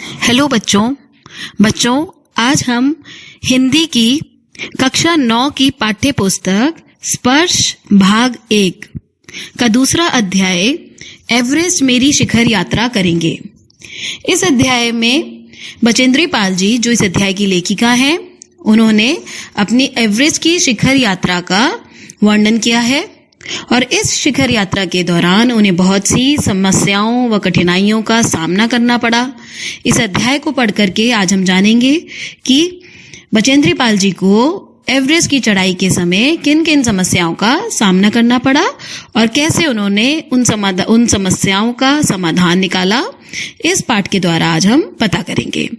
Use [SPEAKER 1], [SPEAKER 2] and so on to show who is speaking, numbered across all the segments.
[SPEAKER 1] Hello बच्चों, आज हम हिंदी की कक्षा 9 की पाठ्य पुस्तक स्पर्श भाग 1 का दूसरा अध्याय एवरेस्ट मेरी शिखर यात्रा करेंगे। इस अध्याय में बचेंद्री पाल जी, जो इस अध्याय की लेखिका हैं, उन्होंने अपनी एवरेस्ट की शिखर यात्रा का वर्णन किया है और इस शिखर यात्रा के दौरान उन्हें बहुत सी समस्याओं व कठिनाइयों का सामना करना पड़ा। इस अध्याय को पढ़ करके आज हम जानेंगे कि बचेंद्री पाल जी को एवरेस्ट की चढ़ाई के समय किन किन समस्याओं का सामना करना पड़ा और कैसे उन्होंने उन समस्याओं का समाधान निकाला। इस पाठ के द्वारा आज हम पता करेंगे।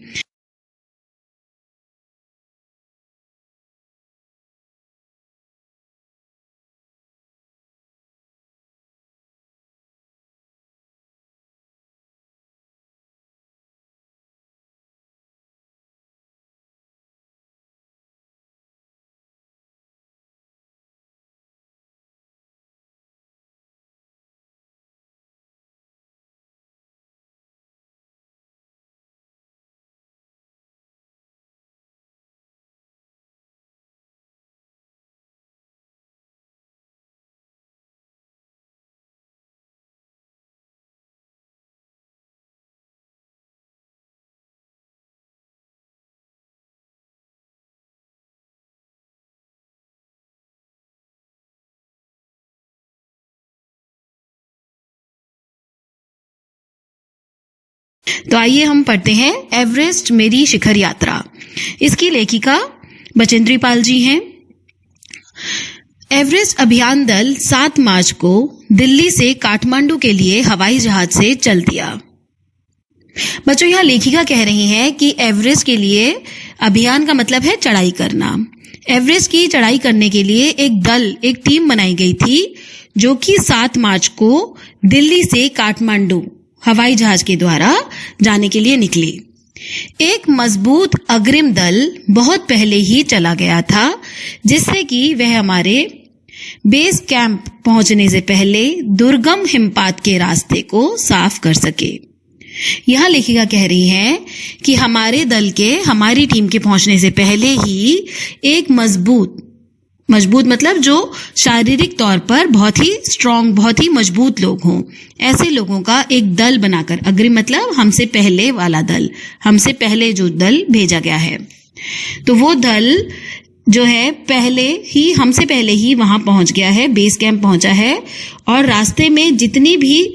[SPEAKER 1] तो आइए हम पढ़ते हैं एवरेस्ट मेरी शिखर यात्रा। इसकी लेखिका बचेंद्री पाल जी हैं। एवरेस्ट अभियान दल 7 मार्च को दिल्ली से काठमांडू के लिए हवाई जहाज से चल दिया। बच्चों, यहाँ लेखिका कह रही हैं कि एवरेस्ट के लिए अभियान का मतलब है चढ़ाई करना। एवरेस्ट की चढ़ाई करने के लिए एक टीम बनाई गई थी जो कि 7 मार्च को दिल्ली से काठमांडू हवाई जहाज के द्वारा जाने के लिए निकली। एक मजबूत अग्रिम दल बहुत पहले ही चला गया था, जिससे कि वह हमारे बेस कैंप पहुंचने से पहले दुर्गम हिमपात के रास्ते को साफ कर सके। यहां लेखिका कह रही है कि हमारे हमारी टीम के पहुंचने से पहले ही एक मजबूत मतलब जो शारीरिक तौर पर बहुत ही स्ट्रांग, बहुत ही मजबूत लोग हों, ऐसे लोगों का एक दल बनाकर, अग्रिम मतलब हमसे पहले वाला दल, हमसे पहले जो दल भेजा गया है, तो वो दल जो है हमसे पहले ही वहां पहुंच गया है, बेस कैंप पहुंचा है। और रास्ते में जितनी भी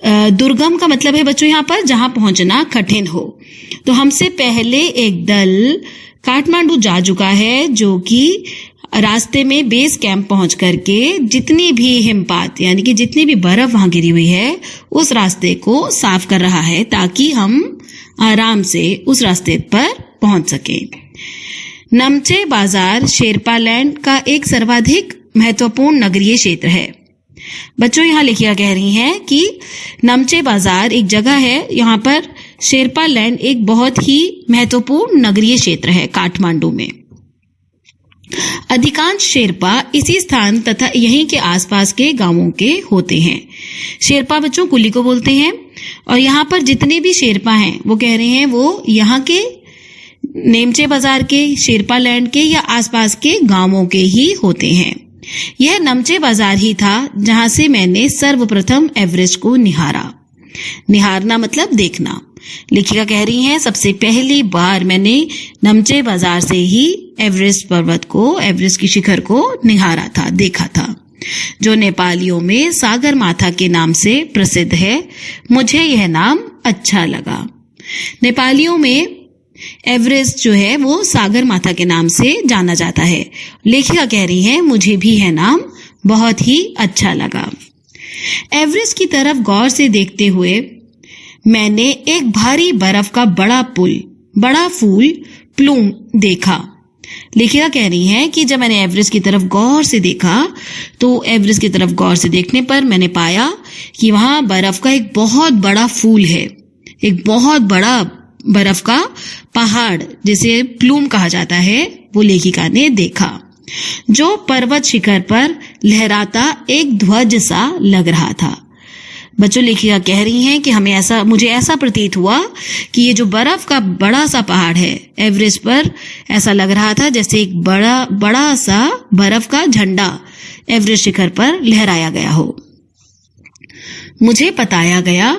[SPEAKER 1] दुर्गम का मतलब है बच्चों यहाँ पर जहां पहुंचना कठिन हो, तो हमसे पहले एक दल काठमांडू जा चुका है, जो कि रास्ते में बेस कैंप पहुंच करके जितनी भी हिमपात यानी कि जितनी भी बर्फ वहां गिरी हुई है उस रास्ते को साफ कर रहा है, ताकि हम आराम से उस रास्ते पर पहुंच सकें। नमचे बाजार शेरपा लैंड का एक सर्वाधिक महत्वपूर्ण नगरीय क्षेत्र है। बच्चों, यहाँ लेखिका कह रही हैं कि नमचे बाजार एक जगह है, यहाँ पर शेरपा लैंड एक बहुत ही महत्वपूर्ण नगरीय क्षेत्र है काठमांडू में। अधिकांश शेरपा इसी स्थान तथा यहीं के आसपास के गांवों के होते हैं। शेरपा बच्चों कुली को बोलते हैं और यहाँ पर जितने भी शेरपा हैं वो कह रहे हैं वो यहाँ के नेमचे बाजार के, शेरपा लैंड के या आसपास के गांवों के ही होते हैं। यह नमचे बाजार ही था जहां से मैंने सर्वप्रथम एवरेस्ट को निहारना मतलब देखना। लेखिका कह रही हैं सबसे पहली बार मैंने नमचे बाजार से ही एवरेस्ट पर्वत को, एवरेस्ट की शिखर को निहारा था, देखा था, जो नेपालियों में सागर माथा के नाम से प्रसिद्ध है। मुझे यह नाम अच्छा लगा। नेपालियों में एवरेस्ट जो है वो सागर माथा के नाम से जाना जाता है। लेखिका कह रही है मुझे भी यह नाम बहुत ही अच्छा लगा। एवरेस्ट की तरफ गौर से देखते हुए मैंने एक भारी बर्फ का बड़ा फूल प्लूम देखा। लेखिका कह रही है कि जब मैंने एवरेस्ट की तरफ गौर से देखा तो एवरेस्ट की तरफ गौर से देखने पर मैंने पाया कि वहां बर्फ का एक बहुत बड़ा फूल है, एक बहुत बड़ा बर्फ का पहाड़ जिसे प्लूम कहा जाता है, वो लेखिका ने देखा, जो पर्वत शिखर पर लहराता एक ध्वज सा लग रहा था। बच्चों, लेखिका कह रही हैं कि मुझे ऐसा प्रतीत हुआ कि ये जो बर्फ का बड़ा सा पहाड़ है एवरेस्ट पर, ऐसा लग रहा था जैसे एक बड़ा सा बर्फ का झंडा एवरेस्ट शिखर पर लहराया गया हो। मुझे बताया गया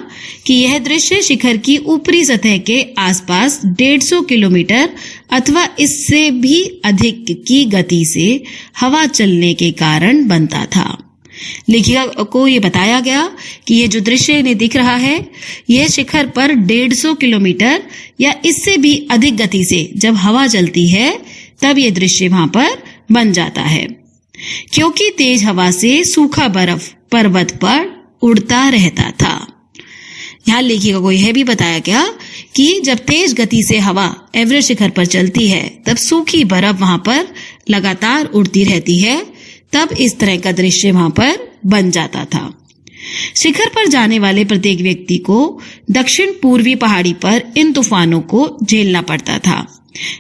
[SPEAKER 1] कि यह दृश्य शिखर की ऊपरी सतह के आसपास 150 किलोमीटर अथवा इससे भी अधिक की गति से हवा चलने के कारण बनता था। लेखिका को यह बताया गया कि यह जो दृश्य इन्हें दिख रहा है, यह शिखर पर 150 किलोमीटर या इससे भी अधिक गति से जब हवा चलती है तब यह दृश्य वहां पर बन जाता है, क्योंकि तेज हवा से सूखा बर्फ पर्वत पर उड़ता रहता था। यहाँ लेखिका को यह भी बताया गया कि जब तेज गति से हवा एवरेस्ट शिखर पर चलती है तब सूखी बर्फ वहां पर लगातार उड़ती रहती है, तब इस तरह का दृश्य वहां पर बन जाता था। शिखर पर जाने वाले प्रत्येक व्यक्ति को दक्षिण पूर्वी पहाड़ी पर इन तूफानों को झेलना पड़ता था,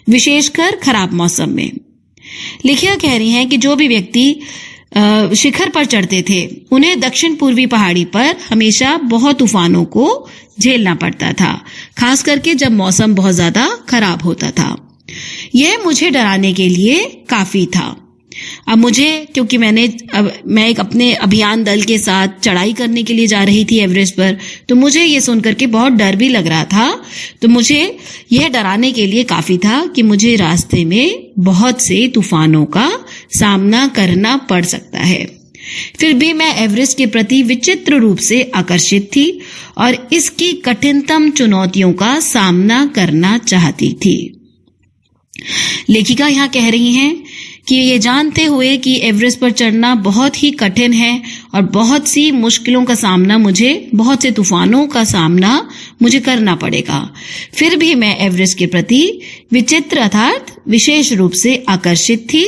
[SPEAKER 1] विशेषकर खराब मौसम में। लेखिका कह रही हैं कि जो भी व्यक्ति शिखर पर चढ़ते थे उन्हें दक्षिण पूर्वी पहाड़ी पर हमेशा बहुत तूफानों को झेलना पड़ता था, खास करके जब मौसम बहुत ज्यादा खराब होता था। यह मुझे डराने के लिए काफी था। अब मुझे, क्योंकि मैं एक अपने अभियान दल के साथ चढ़ाई करने के लिए जा रही थी एवरेस्ट पर, तो मुझे ये सुनकर के बहुत डर भी लग रहा था। तो मुझे यह डराने के लिए काफी था कि मुझे रास्ते में बहुत से तूफानों का सामना करना पड़ सकता है। फिर भी मैं एवरेस्ट के प्रति विचित्र रूप से आकर्षित थी और इसकी कठिनतम चुनौतियों का सामना करना चाहती थी। लेखिका यहाँ कह रही हैं कि ये जानते हुए कि एवरेस्ट पर चढ़ना बहुत ही कठिन है और बहुत सी मुश्किलों का सामना बहुत से तूफानों का सामना मुझे करना पड़ेगा, फिर भी मैं एवरेस्ट के प्रति विचित्र अर्थात विशेष रूप से आकर्षित थी,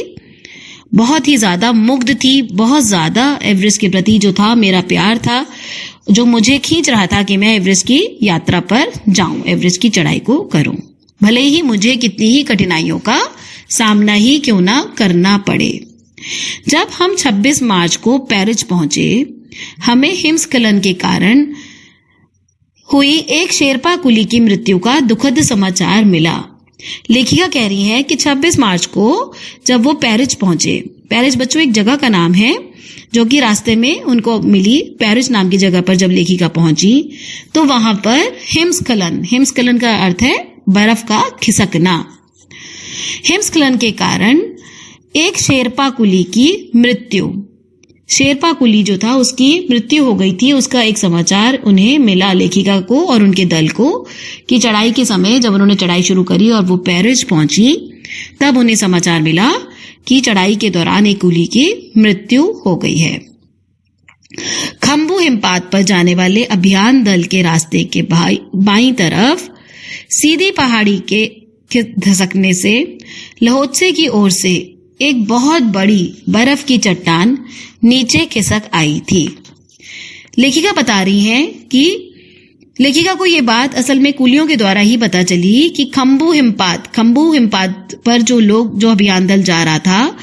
[SPEAKER 1] बहुत ही ज्यादा मुग्ध थी, बहुत ज्यादा एवरेस्ट के प्रति जो था मेरा प्यार था, जो मुझे खींच रहा था कि मैं एवरेस्ट की यात्रा पर जाऊं, एवरेस्ट की चढ़ाई को करूं, भले ही मुझे कितनी ही कठिनाइयों का सामना ही क्यों ना करना पड़े। जब हम 26 मार्च को पेरिस पहुंचे, हमें हिमस्खलन के कारण हुई एक शेरपा कुली की मृत्यु का दुखद समाचार मिला। लेखिका कह रही है कि 26 मार्च को जब वो पेरिस पहुंचे, पेरिस बच्चों एक जगह का नाम है जो कि रास्ते में उनको मिली, पेरिस नाम की जगह पर जब लेखिका पहुंची तो वहां पर हिमस्खलन का अर्थ है बर्फ का खिसकना। हिमस्खलन के कारण एक शेरपा कुली की मृत्यु, शेरपा कुली जो था उसकी मृत्यु हो गई थी, उसका एक समाचार उन्हें मिला, लेखिका को और उनके दल को, कि चढ़ाई के समय जब उन्होंने चढ़ाई शुरू करी और वो पेरिस पहुंची तब उन्हें समाचार मिला कि चढ़ाई के दौरान एक कुली की मृत्यु हो गई है। खम्बू हिमपात पर जाने वाले अभियान दल के रास्ते के बाईं तरफ सीधी पहाड़ी के धसकने से लहोत्से की ओर से एक बहुत बड़ी बर्फ की चट्टान नीचे खिसक आई थी। लेखिका बता रही हैं कि लेखिका को ये बात असल में कुलियों के द्वारा ही पता चली कि खम्बू हिमपात पर जो अभियान दल जा रहा था,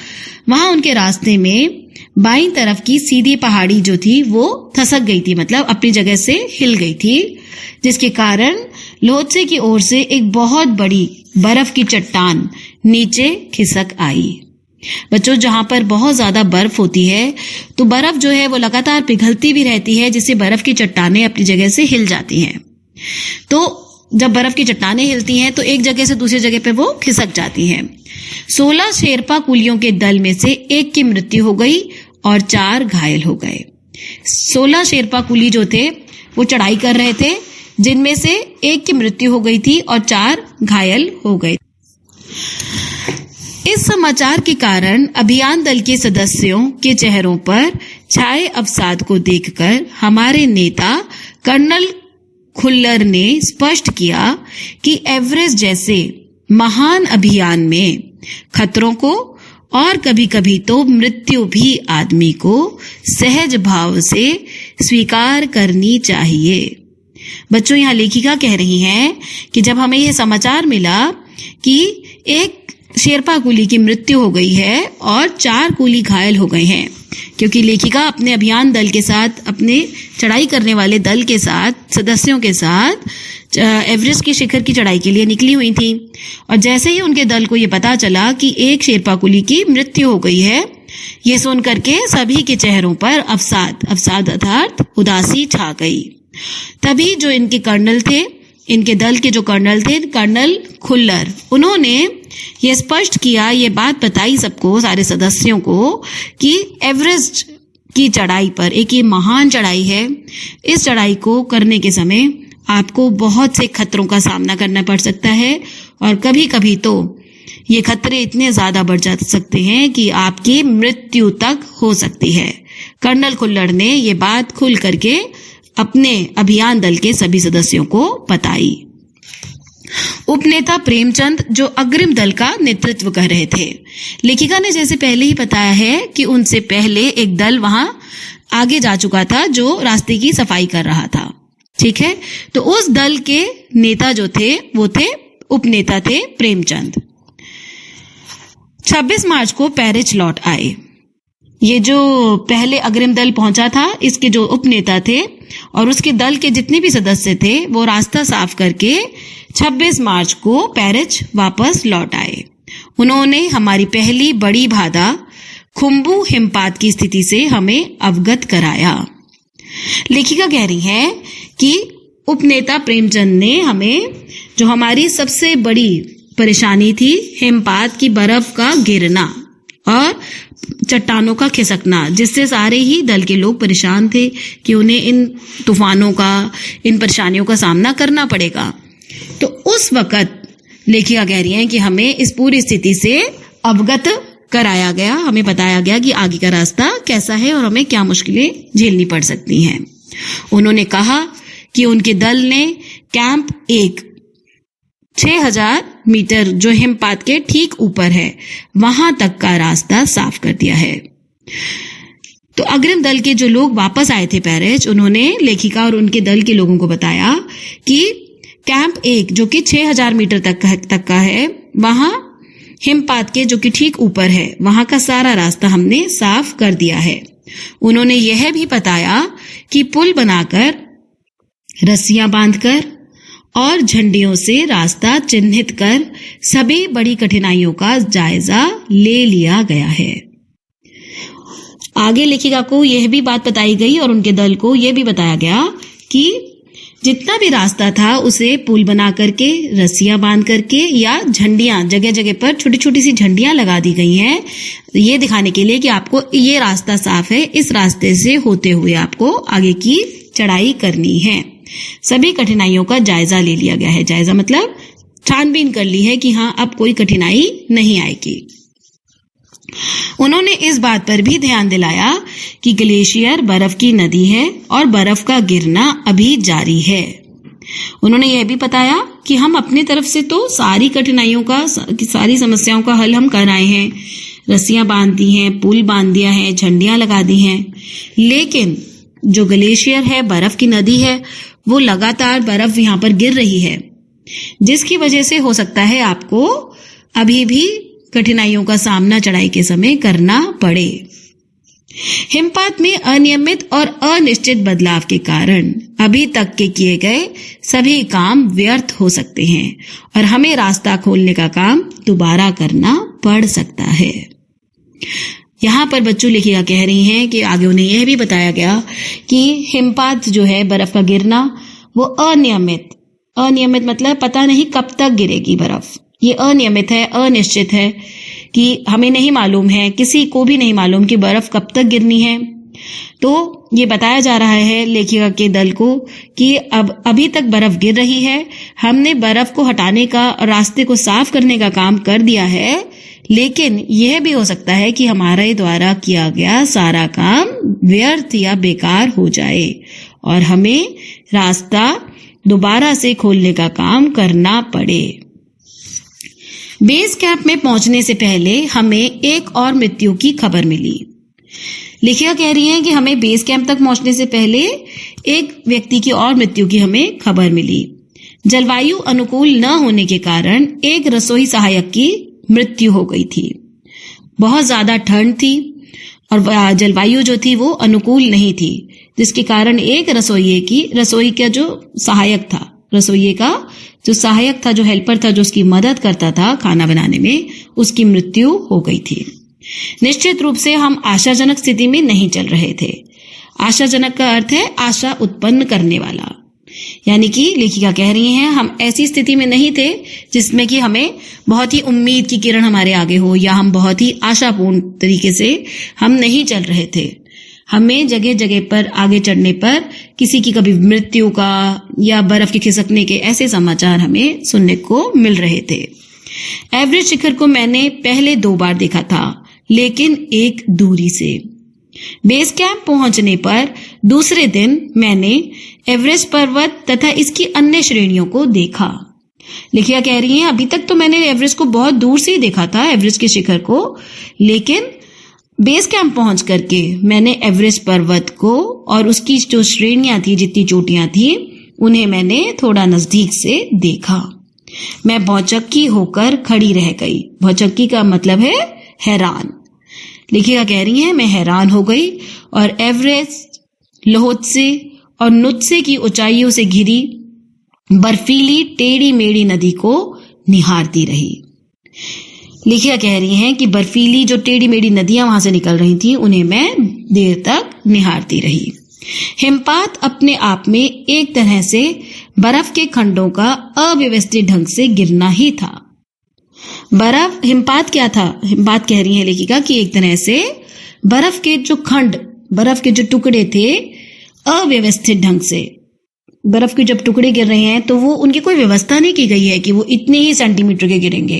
[SPEAKER 1] वहां उनके रास्ते में बाईं तरफ की सीधी पहाड़ी जो थी वो धसक गई थी, मतलब अपनी जगह से हिल गई थी, जिसके कारण लहोत्से की ओर से एक बहुत बड़ी बर्फ की चट्टान नीचे खिसक आई। बच्चों, जहां पर बहुत ज्यादा बर्फ होती है तो बर्फ जो है वो लगातार पिघलती भी रहती है, जिससे बर्फ की चट्टानें अपनी जगह से हिल जाती हैं। तो जब बर्फ की चट्टानें हिलती हैं तो एक जगह से दूसरी जगह पे वो खिसक जाती हैं। 16 शेरपा कुलियों के दल में से एक की मृत्यु हो गई और 4 घायल हो गए। 16 शेरपा कुली जो थे वो चढ़ाई कर रहे थे, जिनमें से एक की मृत्यु हो गई थी और 4 घायल हो गए। इस समाचार के कारण अभियान दल के सदस्यों के चेहरों पर छाए अवसाद को देखकर हमारे नेता कर्नल खुल्लर ने स्पष्ट किया कि एवरेस्ट जैसे महान अभियान में खतरों को और कभी कभी तो मृत्यु भी आदमी को सहज भाव से स्वीकार करनी चाहिए। बच्चों, यहाँ लेखिका कह रही हैं कि जब हमें यह समाचार मिला कि एक शेरपा कुली की मृत्यु हो गई है और 4 कुली घायल हो गए हैं, क्योंकि लेखिका अपने अभियान दल के साथ, अपने चढ़ाई करने वाले दल के साथ, सदस्यों के साथ एवरेस्ट के शिखर की चढ़ाई के लिए निकली हुई थी। और जैसे ही उनके दल को ये पता चला कि एक शेरपा कुली की मृत्यु हो गई है, ये सुन करके सभी के चेहरों पर अवसाद अर्थात उदासी छा गई। तभी जो इनके कर्नल थे, इनके दल के जो कर्नल थे, कर्नल खुल्लर, उन्होंने ये स्पष्ट किया, ये बात बताई सबको, सारे सदस्यों को, कि एवरेस्ट की चढ़ाई पर, एक ये महान चढ़ाई है, इस चढ़ाई को करने के समय आपको बहुत से खतरों का सामना करना पड़ सकता है और कभी कभी तो ये खतरे इतने ज्यादा बढ़ जा सकते हैं कि आपकी मृत्यु तक हो सकती है। कर्नल खुल्लर ने ये बात खुल करके अपने अभियान दल के सभी सदस्यों को बताई। उपनेता प्रेमचंद जो अग्रिम दल का नेतृत्व कर रहे थे, लेखिका ने जैसे पहले ही बताया है कि उनसे पहले एक दल वहां आगे जा चुका था जो रास्ते की सफाई कर रहा था। ठीक है, तो उस दल के नेता जो थे वो थे, उपनेता थे प्रेमचंद। 26 मार्च को पेरिच लौट आए। ये जो पहले अग्रिम दल पहुंचा था, इसके जो उपनेता थे और उसके दल के जितने भी सदस्य थे, वो रास्ता साफ करके 26 मार्च को पेरिच वापस लौट आए। उन्होंने हमारी पहली बड़ी बाधा खुम्बू हिमपात की स्थिति से हमें अवगत कराया। लेखिका कह रही है कि उपनेता प्रेमचंद ने हमें, जो हमारी सबसे बड़ी परेशानी थी, हिमपात की बर्फ का गिरना और चट्टानों का खिसकना, जिससे सारे ही दल के लोग परेशान थे कि उन्हें इन तूफानों का, इन परेशानियों का सामना करना पड़ेगा। तो उस वक्त लेखिका कह रही हैं कि हमें इस पूरी स्थिति से अवगत कराया गया, हमें बताया गया कि आगे का रास्ता कैसा है और हमें क्या मुश्किलें झेलनी पड़ सकती हैं। उन्होंने कहा कि उनके दल ने कैंप 1 6000 मीटर जो हिमपात के ठीक ऊपर है, वहां तक का रास्ता साफ कर दिया है। तो अग्रिम दल के जो लोग वापस आए थे पेरिच, उन्होंने लेखिका और उनके दल के लोगों को बताया कि कैंप 1 जो कि 6000 मीटर तक का है, वहां हिमपात के जो कि ठीक ऊपर है, वहां का सारा रास्ता हमने साफ कर दिया है। उन्होंने यह भी बताया कि पुल बनाकर, रस्सियां बांधकर और झंडियों से रास्ता चिन्हित कर सभी बड़ी कठिनाइयों का जायजा ले लिया गया है। आगे लेखिका को यह भी बात बताई गई और उनके दल को यह भी बताया गया कि जितना भी रास्ता था उसे पुल बना करके, रस्सियां बांध करके या झंडियां, जगह जगह पर छोटी छोटी सी झंडियां लगा दी गई हैं, ये दिखाने के लिए कि आपको ये रास्ता साफ है, इस रास्ते से होते हुए आपको आगे की चढ़ाई करनी है। सभी कठिनाइयों का जायजा ले लिया गया है। जायजा मतलब छानबीन कर ली है कि हाँ, अब कोई कठिनाई नहीं आएगी। उन्होंने इस बात पर भी ध्यान दिलाया कि ग्लेशियर बर्फ की नदी है और बर्फ का गिरना अभी जारी है। उन्होंने यह भी बताया कि हम अपनी तरफ से तो सारी कठिनाइयों का, सारी समस्याओं का हल हम कर आए हैं, रस्सियां बांध दी हैं, पुल बांध दिया है, झंडियां लगा दी हैं, लेकिन जो ग्लेशियर है, बर्फ की नदी है, वो लगातार बर्फ यहां पर गिर रही है, जिसकी वजह से हो सकता है आपको अभी भी कठिनाइयों का सामना चढ़ाई के समय करना पड़े। हिमपात में अनियमित और अनिश्चित बदलाव के कारण अभी तक के किए गए सभी काम व्यर्थ हो सकते हैं और हमें रास्ता खोलने का काम दोबारा करना पड़ सकता है। यहाँ पर बच्चों लेखिका कह रही हैं कि आगे उन्हें यह भी बताया गया कि हिमपात जो है, बर्फ का गिरना, वो अनियमित मतलब पता नहीं कब तक गिरेगी बर्फ। ये अनियमित है, अनिश्चित है कि हमें नहीं मालूम है, किसी को भी नहीं मालूम कि बर्फ कब तक गिरनी है। तो ये बताया जा रहा है लेखिका के दल को कि अब अभी तक बर्फ गिर रही है, हमने बर्फ को हटाने का, रास्ते को साफ करने का काम कर दिया है, लेकिन यह भी हो सकता है कि हमारे द्वारा किया गया सारा काम व्यर्थ या बेकार हो जाए और हमें रास्ता दोबारा से खोलने का काम करना पड़े। बेस कैंप में पहुंचने से पहले हमें एक और मृत्यु की खबर मिली। लेखिका कह रही हैं कि हमें बेस कैंप तक पहुंचने से पहले एक व्यक्ति की और मृत्यु की हमें खबर मिली। जलवायु अनुकूल न होने के कारण एक रसोई सहायक की मृत्यु हो गई थी। बहुत ज्यादा ठंड थी और जलवायु जो थी वो अनुकूल नहीं थी, जिसके कारण एक रसोई का जो सहायक था, जो हेल्पर था, जो उसकी मदद करता था खाना बनाने में, उसकी मृत्यु हो गई थी। निश्चित रूप से हम आशाजनक स्थिति में नहीं चल रहे थे। आशाजनक का अर्थ है आशा उत्पन्न करने वाला, यानी कि लेखिका कह रही हैं हम ऐसी स्थिति में नहीं थे जिसमें कि हमें बहुत ही उम्मीद की किरण हमारे आगे हो, या हम बहुत ही आशापूर्ण तरीके से हम नहीं चल रहे थे। हमें जगह जगह पर आगे चढ़ने पर किसी की कभी मृत्यु का या बर्फ के खिसकने के ऐसे समाचार हमें सुनने को मिल रहे थे। एवरेस्ट शिखर को मैंने पहले 2 बार देखा था, लेकिन एक दूरी से। बेस कैंप पहुंचने पर दूसरे दिन मैंने एवरेस्ट पर्वत तथा इसकी अन्य श्रेणियों को देखा। लेखिका कह रही हैं अभी तक तो मैंने एवरेस्ट को बहुत दूर से ही देखा था, एवरेस्ट के शिखर को, लेकिन बेस कैंप पहुंच करके मैंने एवरेस्ट पर्वत को और उसकी जो श्रेणियां थी, जितनी चोटियां थी, उन्हें मैंने थोड़ा नजदीक से देखा। मैं भौचक्की होकर खड़ी रह गई। भौचक्की का मतलब है हैरान। लेखिका कह रही हैं मैं हैरान हो गई और एवरेस्ट, लोहोत्से और नुत्से की ऊंचाइयों से घिरी बर्फीली टेढ़ी मेढ़ी नदी को निहारती रही। लेखिका कह रही हैं कि बर्फीली जो टेढ़ी मेढ़ी नदियां वहां से निकल रही थी, उन्हें मैं देर तक निहारती रही। हिमपात अपने आप में एक तरह से बर्फ के खंडों का अव्यवस्थित ढंग से गिरना ही था। हिमपात क्या था? हिमपात कह रही है लेखिका कि एक तरह से बर्फ के जो टुकड़े थे, अव्यवस्थित ढंग से बर्फ के जब टुकड़े गिर रहे हैं तो वो उनकी कोई व्यवस्था नहीं की गई है कि वो इतने ही सेंटीमीटर के गिरेंगे,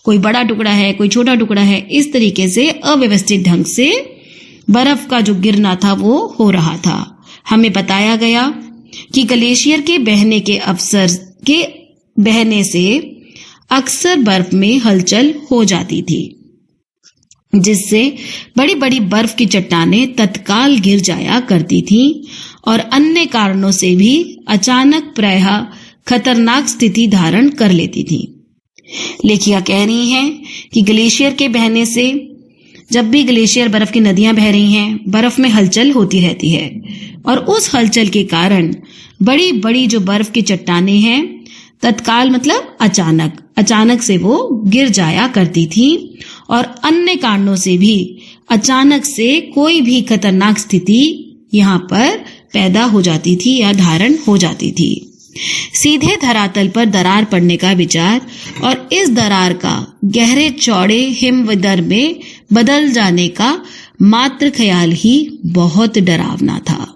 [SPEAKER 1] कोई बड़ा टुकड़ा है, कोई छोटा टुकड़ा है। इस तरीके से अव्यवस्थित ढंग से बर्फ का जो गिरना था वो हो रहा था। हमें बताया गया कि ग्लेशियर के बहने से अक्सर बर्फ में हलचल हो जाती थी, जिससे बड़ी बड़ी बर्फ की चट्टानें तत्काल गिर जाया करती थीं और अन्य कारणों से भी अचानक प्रायः खतरनाक स्थिति धारण कर लेती थी। लेखिका कह रही हैं कि ग्लेशियर के बहने से, जब भी ग्लेशियर बर्फ की नदियां बह रही हैं, बर्फ में हलचल होती रहती है और उस हलचल के कारण बड़ी बड़ी जो बर्फ की चट्टानें हैं, तत्काल मतलब अचानक से वो गिर जाया करती थी और अन्य कारणों से भी अचानक से कोई भी खतरनाक स्थिति यहाँ पर पैदा हो जाती थी या धारण हो जाती थी। सीधे धरातल पर दरार पड़ने का विचार और इस दरार का गहरे चौड़े हिमविदर में बदल जाने का मात्र ख्याल ही बहुत डरावना था।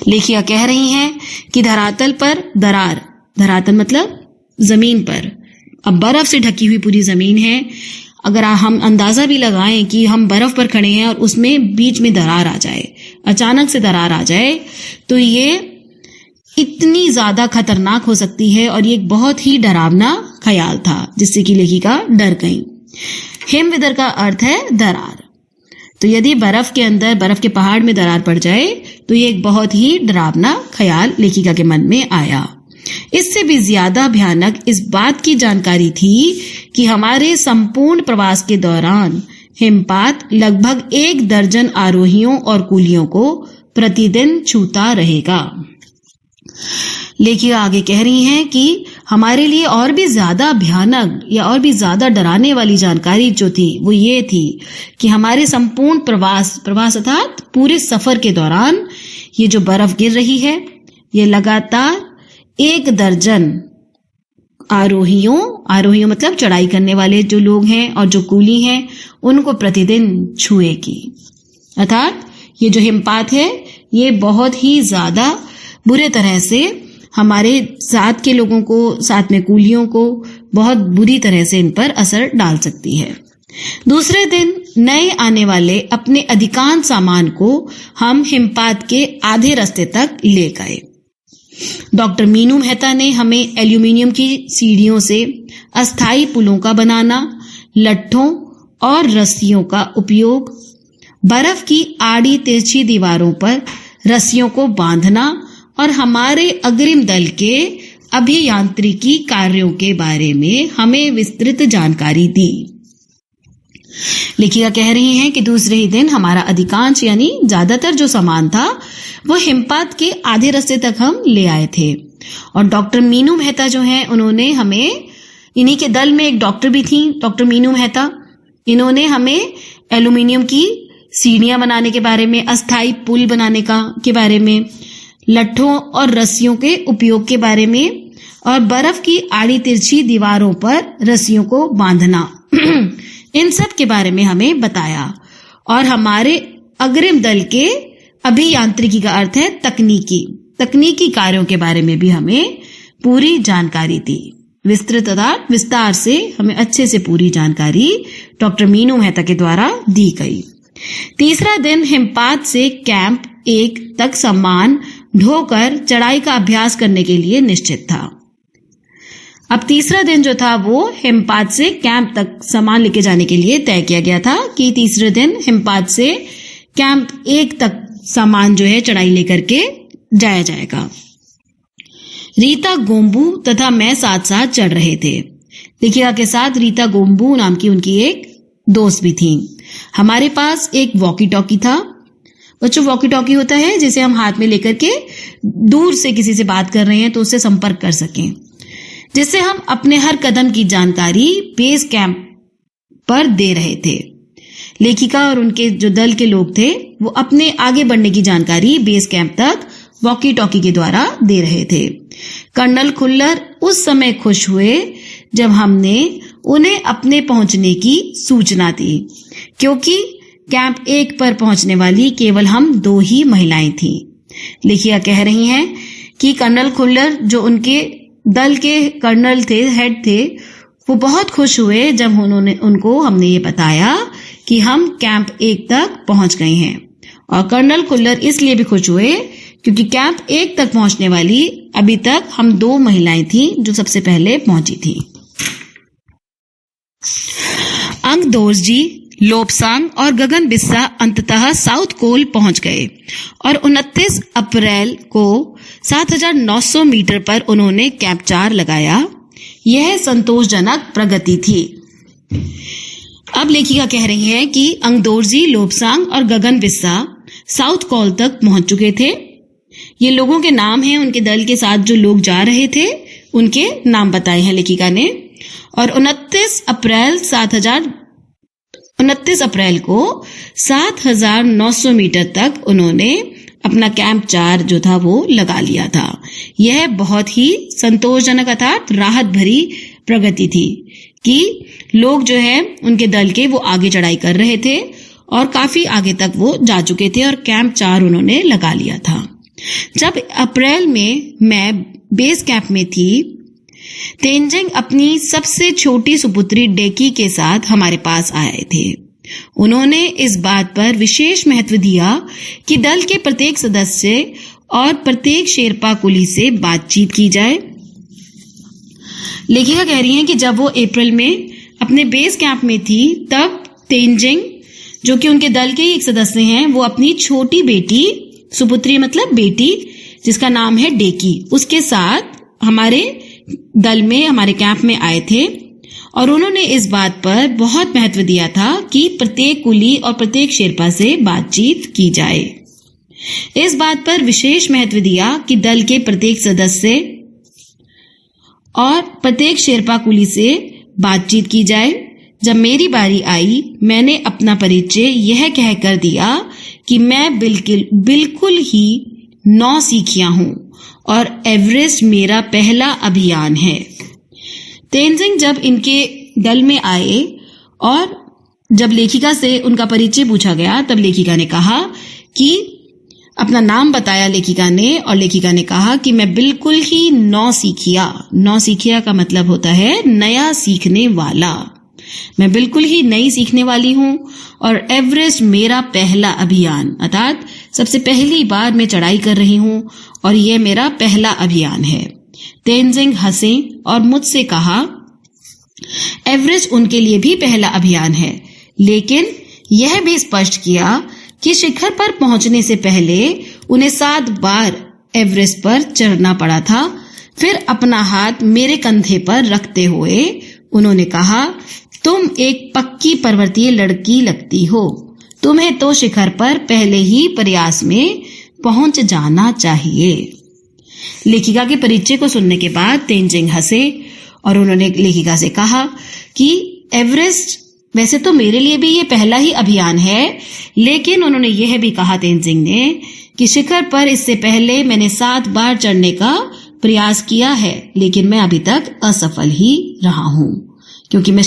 [SPEAKER 1] लेखिका कह रही हैं कि धरातल पर धरातल मतलब जमीन पर, अब बर्फ से ढकी हुई पूरी जमीन है। अगर हम अंदाजा भी लगाएं कि हम बर्फ पर खड़े हैं और उसमें बीच में दरार आ जाए, अचानक से दरार आ जाए, तो ये इतनी ज्यादा खतरनाक हो सकती है और ये एक बहुत ही डरावना ख्याल था, जिससे कि लेखिका डर गई। हिमविदर का अर्थ है दरार, तो यदि बर्फ के अंदर, बर्फ के पहाड़ में दरार पड़ जाए तो ये एक बहुत ही डरावना ख्याल लेखिका के मन में आया। इससे भी ज्यादा भयानक इस बात की जानकारी थी कि हमारे संपूर्ण प्रवास के दौरान हिमपात लगभग 1 दर्जन आरोहियों और कूलियों को प्रतिदिन छूता रहेगा। लेखिका आगे कह रही हैं कि हमारे लिए और भी ज्यादा भयानक या और भी ज्यादा डराने वाली जानकारी जो थी वो ये थी कि हमारे संपूर्ण प्रवास अर्थात पूरे सफर के दौरान ये जो बर्फ गिर रही है, ये लगातार 1 दर्जन आरोहियों मतलब चढ़ाई करने वाले जो लोग हैं और जो कूली हैं, उनको प्रतिदिन छुएगी। अर्थात ये जो हिमपात है ये बहुत ही ज्यादा बुरे तरह से हमारे साथ के लोगों को, साथ में कूलियों को बहुत बुरी तरह से इन पर असर डाल सकती है। दूसरे दिन नए आने वाले अपने अधिकांश सामान को हम हिमपात के आधे रास्ते तक ले गए। डॉक्टर मीनू मेहता ने हमें एल्यूमिनियम की सीढ़ियों से अस्थायी पुलों का बनाना, लट्ठों और रस्सियों का उपयोग, बर्फ की आड़ी तिरछी दीवारों पर रस्सियों को बांधना और हमारे अग्रिम दल के अभियांत्रिकी कार्यों के बारे में हमें विस्तृत जानकारी दी। लेखिका कह रही हैं कि दूसरे ही दिन हमारा अधिकांश यानी ज्यादातर जो सामान था वो हिमपात के आधे रास्ते तक हम ले आए थे। और डॉक्टर मीनू मेहता जो हैं उन्होंने हमें, इन्हीं के दल में एक डॉक्टर भी थी, डॉक्टर मीनू मेहता, इन्होंने हमें एल्यूमिनियम की सीढ़ियां बनाने के बारे में, अस्थाई पुल बनाने के बारे में, लट्ठों और रस्सियों के उपयोग के बारे में और बर्फ की आड़ी तिरछी दीवारों पर रस्सियों को बांधना इन सब के बारे में हमें बताया। और हमारे अग्रिम दल के अभियांत्रिकी का अर्थ है तकनीकी कार्यों के बारे में भी हमें पूरी जानकारी दी। विस्तृत तथा विस्तार से हमें अच्छे से पूरी जानकारी डॉक्टर मीनू मेहता के द्वारा दी गई। तीसरा दिन हिमपात से कैंप 1 तक सामान ढोकर चढ़ाई का अभ्यास करने के लिए निश्चित था। अब तीसरा दिन जो था वो हिमपात से कैंप तक सामान लेके जाने के लिए तय किया गया था कि तीसरे दिन हिमपात से कैंप 1 तक सामान जो है चढ़ाई लेकर के जाया जाएगा। रीता गोम्बू तथा मैं साथ साथ चढ़ रहे थे। लेखिका के साथ रीता गोम्बू नाम की उनकी एक दोस्त भी थी। हमारे पास एक वॉकी टॉकी था। बच्चों, वॉकी टॉकी होता है जिसे हम हाथ में लेकर के दूर से किसी से बात कर रहे हैं तो उससे संपर्क कर सकें, जिससे हम अपने हर कदम की जानकारी बेस कैंप पर दे रहे थे। लेखिका और उनके जो दल के लोग थे वो अपने आगे बढ़ने की जानकारी बेस कैंप तक वॉकी टॉकी के द्वारा दे रहे थे। कर्नल खुल्लर उस समय खुश हुए जब हमने उन्हें अपने पहुंचने की सूचना दी, क्योंकि कैंप 1 पर पहुंचने वाली केवल हम 2 ही महिलाएं थीं। लेखिका कह रही हैं कि कर्नल खुल्लर जो उनके दल के कर्नल थे, हेड थे, वो बहुत खुश हुए जब उनको हमने ये बताया कि हम कैंप 1 तक पहुंच गए हैं। और कर्नल खुल्लर इसलिए भी खुश हुए क्योंकि कैंप 1 तक पहुंचने वाली अभी तक हम 2 महिलाएं थीं जो सबसे पहले पहुंची थी। अंगदोर्जी, लोबसांग और गगन बिस्सा अंततः साउथ कोल पहुंच गए और 29 अप्रैल को 7,900 मीटर पर उन्होंने कैंप 4 लगाया। यह संतोषजनक प्रगति थी। अब लेखिका कह रही हैं कि अंगदोर्जी, लोबसांग और गगन बिस्सा साउथ कोल तक पहुंच चुके थे। ये लोगों के नाम हैं, उनके दल के साथ जो लोग जा रहे थे उनके नाम बताए हैं लेखिका ने। और 29 अप्रैल को 7,900 मीटर तक उन्होंने अपना कैंप 4 जो था वो लगा लिया था। यह बहुत ही संतोषजनक अर्थात राहत भरी प्रगति थी कि लोग जो है उनके दल के वो आगे चढ़ाई कर रहे थे और काफी आगे तक वो जा चुके थे और कैंप 4 उन्होंने लगा लिया था। जब अप्रैल में मैं बेस कैंप में थी, तेंजिंग अपनी सबसे छोटी सुपुत्री डेकी के साथ हमारे पास आए थे। उन्होंने इस बात पर विशेष महत्व दिया कि दल के प्रत्येक सदस्य और प्रत्येक शेरपा कुली से बातचीत की जाए। लेखिका कह रही हैं कि जब वो अप्रैल में अपने बेस कैंप में थी तब तेंजिंग, जो कि उनके दल के ही एक सदस्य हैं, वो अपनी छोटी बेटी, सुपुत्री मतलब बेटी जिसका नाम है डेकी, उसके साथ हमारे दल में, हमारे कैंप में आए थे। और उन्होंने इस बात पर बहुत महत्व दिया था कि प्रत्येक कुली और प्रत्येक शेरपा से बातचीत की जाए। इस बात पर विशेष महत्व दिया कि दल के प्रत्येक सदस्य और प्रत्येक शेरपा कुली से बातचीत की जाए। जब मेरी बारी आई, मैंने अपना परिचय यह कहकर दिया कि मैं बिल्कुल ही नौसिखिया हूं और एवरेस्ट मेरा पहला अभियान है। तेंजिंग जब इनके दल में आए और जब लेखिका से उनका परिचय पूछा गया तब लेखिका ने कहा कि अपना नाम बताया लेखिका ने, और लेखिका ने कहा कि मैं बिल्कुल ही नौसिखिया का मतलब होता है नया सीखने वाला। मैं बिल्कुल ही नई सीखने वाली हूं और एवरेस्ट मेरा पहला अभियान, अर्थात सबसे पहली बार मैं चढ़ाई कर रही हूं और यह मेरा पहला अभियान है। तेंजिंग हंसे और मुझसे कहा एवरेस्ट उनके लिए भी पहला अभियान है, लेकिन यह भी स्पष्ट किया कि शिखर पर पहुंचने से पहले उन्हें 7 बार एवरेस्ट पर चढ़ना पड़ा था। फिर अपना हाथ मेरे कंधे पर रखते हुए उन्होंने कहा तुम एक पक्की पर्वतीय लड़की लगती हो, तुम्हें तो शिखर पर पहले ही प्रयास में पहुंच जाना चाहिए। लेखिका के परिचय को सुनने के बाद तेनजिंग हंसे और उन्होंने लेखिका से कहा कि एवरेस्ट वैसे तो मेरे लिए भी ये पहला ही अभियान है, लेकिन उन्होंने यह भी कहा तेनजिंग ने कि शिखर पर इससे पहले मैंने 7 बार चढ़ने का प्रयास किया है, लेकिन मैं अभी तक असफल ही रहा हूं, क्योंकि मैं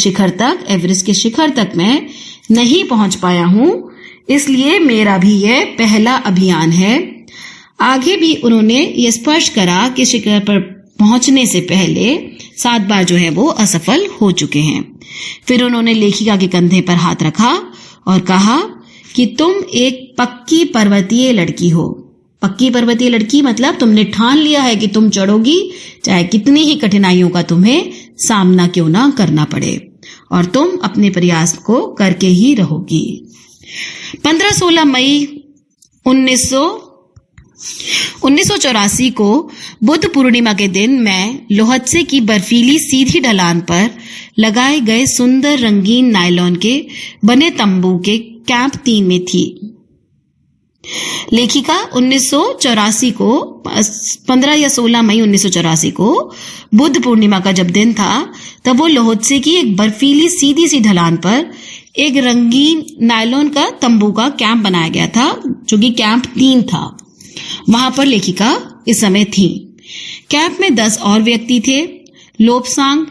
[SPEAKER 1] एवरेस्ट के शिखर तक मैं नहीं पहुंच पाया हूं, इसलिए मेरा भी यह पहला अभियान है। आगे भी उन्होंने ये स्पष्ट करा कि शिखर पर पहुंचने से पहले 7 बार जो है वो असफल हो चुके हैं। फिर उन्होंने लेखिका के कंधे पर हाथ रखा और कहा कि तुम एक पक्की पर्वतीय लड़की हो। पक्की पर्वतीय लड़की मतलब तुमने ठान लिया है कि तुम चढ़ोगी, चाहे कितनी ही कठिनाइयों का तुम्हें सामना क्यों ना करना पड़े, और तुम अपने प्रयास को करके ही रहोगी। 15-16 मई 1984 को बुद्ध पूर्णिमा के दिन मैं लोहत्से की बर्फीली सीधी ढलान पर लगाए गए सुंदर रंगीन नायलॉन के बने तंबू के कैंप 3 में थी। लेखिका 1984 को 15 या 16 मई 1984 को बुद्ध पूर्णिमा का जब दिन था, तब वो लोहत्से की एक बर्फीली सीधी सी ढलान पर एक रंगीन नायलॉन का तंबू का कैंप बनाया गया था, जो कि कैंप 3 था। वहां पर लेखिका इस समय थी। कैंप में 10 और व्यक्ति थे। लोपसांग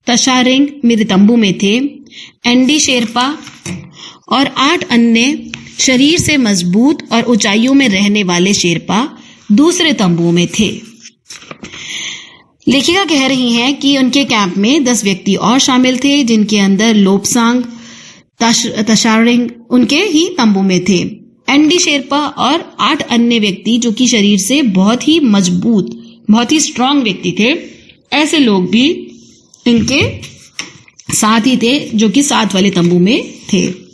[SPEAKER 1] तशारिंग मेरे तंबू में थे। एंडी शेरपा और 8 अन्य शरीर से मजबूत और ऊंचाइयों में रहने वाले शेरपा दूसरे तंबुओं में थे। लेखिका कह रही हैं कि उनके कैंप में 10 व्यक्ति और शामिल थे, जिनके अंदर लोपसांग तशारिंग उनके ही तंबू में थे। एंडी शेरपा और 8 अन्य व्यक्ति जो कि शरीर से बहुत ही मजबूत, बहुत ही स्ट्रांग व्यक्ति थे, ऐसे लोग भी इनके साथ ही थे, जो कि 7 वाले तंबू में थे।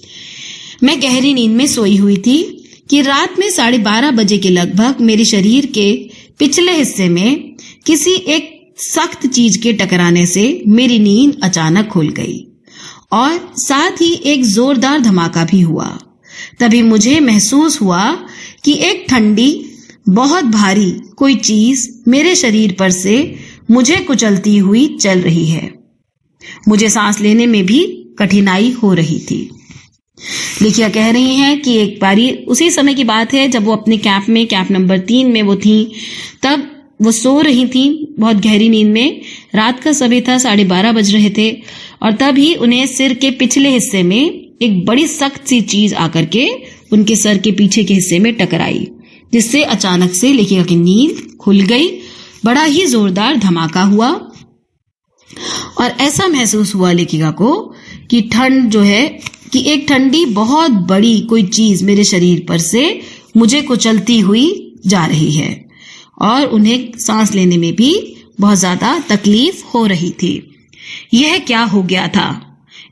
[SPEAKER 1] मैं गहरी नींद में सोई हुई थी कि रात में 12:30 बजे के लगभग मेरे शरीर के पिछले हिस्से में किसी एक सख्त चीज के टकराने से मेरी नींद अचानक खुल गई और साथ ही एक जोरदार धमाका भी हुआ। तभी मुझे महसूस हुआ कि एक ठंडी, बहुत भारी कोई चीज मेरे शरीर पर से मुझे कुचलती हुई चल रही है। मुझे सांस लेने में भी कठिनाई हो रही थी। लेखिका कह रही हैं कि एक बारी उसी समय की बात है जब वो अपने कैंप नंबर 3 में वो थी, तब वो सो रही थी बहुत गहरी नींद में। रात का समय था, 12:30 बज रहे थे, और तभी उन्हें सिर के पिछले हिस्से में एक बड़ी सख्त सी चीज आकर के उनके सर के पीछे के हिस्से में टकराई, जिससे अचानक से लेखिका की नींद खुल गई। बड़ा ही जोरदार धमाका हुआ और ऐसा महसूस हुआ लेखिका को कि ठंड जो है कि एक ठंडी बहुत बड़ी कोई चीज मेरे शरीर पर से मुझे कुचलती हुई जा रही है और उन्हें सांस लेने में भी बहुत ज्यादा तकलीफ हो रही थी। यह क्या हो गया था?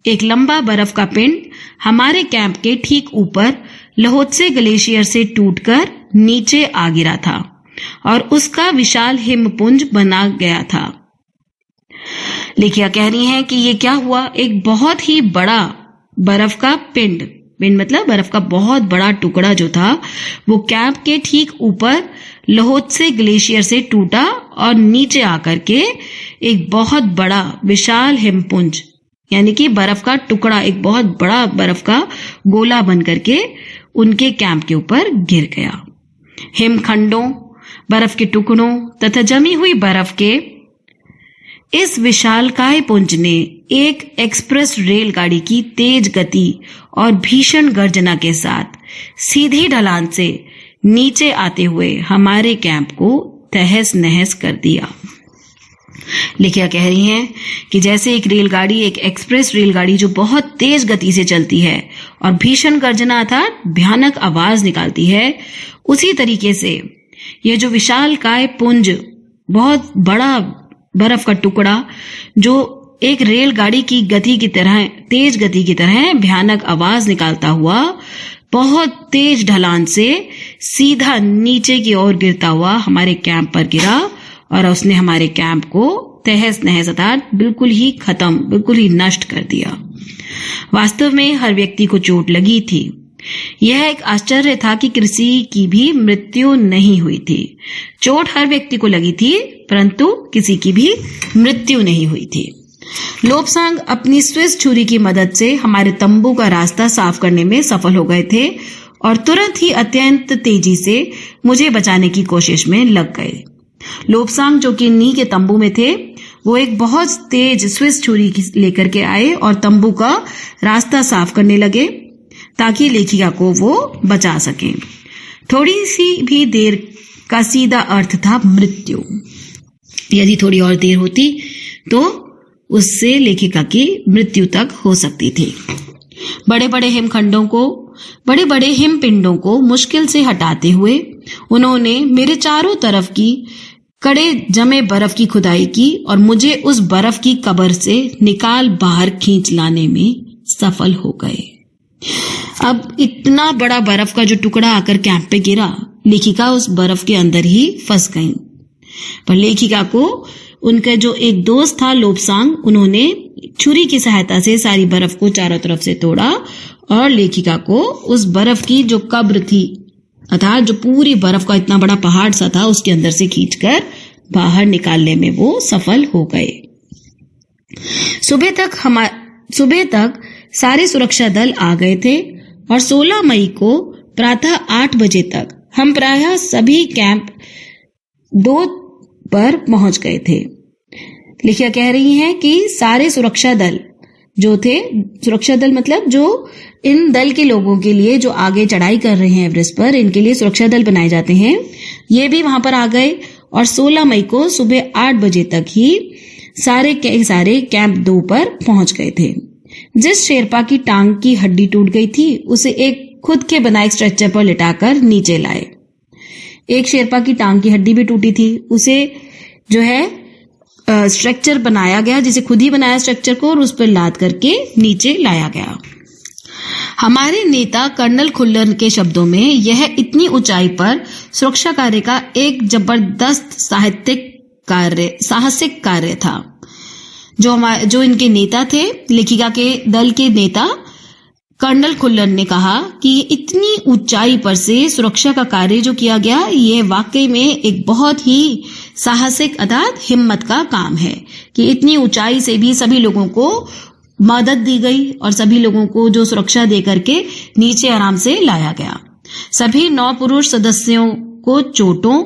[SPEAKER 1] एक लंबा बर्फ का पिंड हमारे कैंप के ठीक ऊपर लोहत्से ग्लेशियर से टूटकर नीचे आ गिरा था और उसका विशाल हिमपुंज बना गया था। लेखिका कह रही हैं कि ये क्या हुआ, एक बहुत ही बड़ा बर्फ का पिंड मतलब बर्फ का बहुत बड़ा टुकड़ा जो था वो कैंप के ठीक ऊपर लोहत्से ग्लेशियर से टूटा और नीचे आकर के एक बहुत बड़ा विशाल हिमपुंज यानी कि बर्फ का टुकड़ा, एक बहुत बड़ा बर्फ का गोला बन करके उनके कैंप के ऊपर गिर गया। हिमखंडों, बर्फ के टुकड़ों तथा जमी हुई बर्फ के इस विशालकाय पुंज ने एक एक्सप्रेस रेलगाड़ी की तेज गति और भीषण गर्जना के साथ सीधी ढलान से नीचे आते हुए हमारे कैंप को तहस नहस कर दिया। लेखिका कह रही हैं कि जैसे एक रेलगाड़ी, एक एक्सप्रेस रेलगाड़ी जो बहुत तेज गति से चलती है और भीषण गर्जना अर्थात भयानक आवाज निकालती है, उसी तरीके से यह जो विशालकाय पुंज, बहुत बड़ा बर्फ का टुकड़ा जो एक रेलगाड़ी की गति की तरह, तेज गति की तरह भयानक आवाज निकालता हुआ बहुत तेज ढलान से सीधा नीचे की ओर गिरता हुआ हमारे कैंप पर गिरा और उसने हमारे कैंप को तहस नहस अर्थात बिल्कुल ही खत्म, बिल्कुल ही नष्ट कर दिया। वास्तव में हर व्यक्ति को चोट लगी थी। यह एक आश्चर्य था कि किसी की भी मृत्यु नहीं हुई थी। चोट हर व्यक्ति को लगी थी, परंतु किसी की भी मृत्यु नहीं हुई थी। लोब्सांग अपनी स्विस छुरी की मदद से हमारे तंबू का रास्ता साफ करने में सफल हो गए थे और तुरंत ही अत्यंत तेजी से मुझे बचाने की कोशिश में लग गए। लोब्सांग, जो कि नी के तंबू में थे, वो एक बहुत तेज स्विस छुरी लेकर के आए और तंबू का रास्ता साफ करने लगे ताकि लेखिका को वो बचा सकें। थोड़ी सी भी देर का सीधा अर्थ था मृत्यु। यदि थोड़ी और देर होती तो उससे लेखिका की मृत्यु तक हो सकती थी। बड़े बड़े हिमखंडों को, बड़े बड़े हिमपिंडों को मुश्किल से हटाते हुए उन्होंने मेरे चारों तरफ की कड़े जमे बर्फ की खुदाई की और मुझे उस बर्फ की कब्र से निकाल बाहर खींच लाने में सफल हो गए। अब इतना बड़ा बर्फ का जो टुकड़ा आकर कैंप पे गिरा, लेखिका उस बर्फ के अंदर ही फंस गई। पर लेखिका को उनका जो एक दोस्त था लोब्सांग, उन्होंने छुरी की सहायता से सारी बर्फ को चारों तरफ से तोड़ा और लेखिका को उस बर्फ की जो कब्र थी, अर्थात जो पूरी बर्फ का इतना बड़ा पहाड़ सा था, उसके अंदर से खींचकर बाहर निकालने में वो सफल हो गए। सुबह तक सारे सुरक्षा दल आ गए थे और 16 मई को प्रातः 8 बजे तक हम प्रायः सभी कैंप 2 पर पहुंच गए थे। लेखिका कह रही हैं कि सारे सुरक्षा दल जो थे, सुरक्षा दल मतलब जो इन दल के लोगों के लिए जो आगे चढ़ाई कर रहे हैं एवरेस्ट पर, इनके लिए सुरक्षा दल बनाए जाते हैं, ये भी वहां पर आ गए और 16 मई को सुबह 8 बजे तक ही सारे के सारे कैंप 2 पर पहुंच गए थे। जिस शेरपा की टांग की हड्डी टूट गई थी, उसे एक खुद के बनाए स्ट्रेचर पर लिटाकर नीचे लाए। एक शेरपा की टांग की हड्डी भी टूटी थी, उसे जो है स्ट्रक्चर बनाया गया, जिसे खुद ही बनाया स्ट्रक्चर को, और उस पर लाद करके नीचे लाया गया। हमारे नेता कर्नल खुल्लर के शब्दों में यह इतनी ऊंचाई पर सुरक्षा कार्य का एक जबरदस्त साहसिक कार्य था। जो इनके नेता थे, लेखिका के दल के नेता कर्नल खुल्लर ने कहा कि इतनी ऊंचाई पर से सुरक्षा का कार्य जो किया गया, ये वाकई में एक बहुत ही साहसिक अर्थात हिम्मत का काम है कि इतनी ऊंचाई से भी सभी लोगों को मदद दी गई और सभी लोगों को जो सुरक्षा दे करके नीचे आराम से लाया गया। सभी 9 पुरुष सदस्यों को चोटों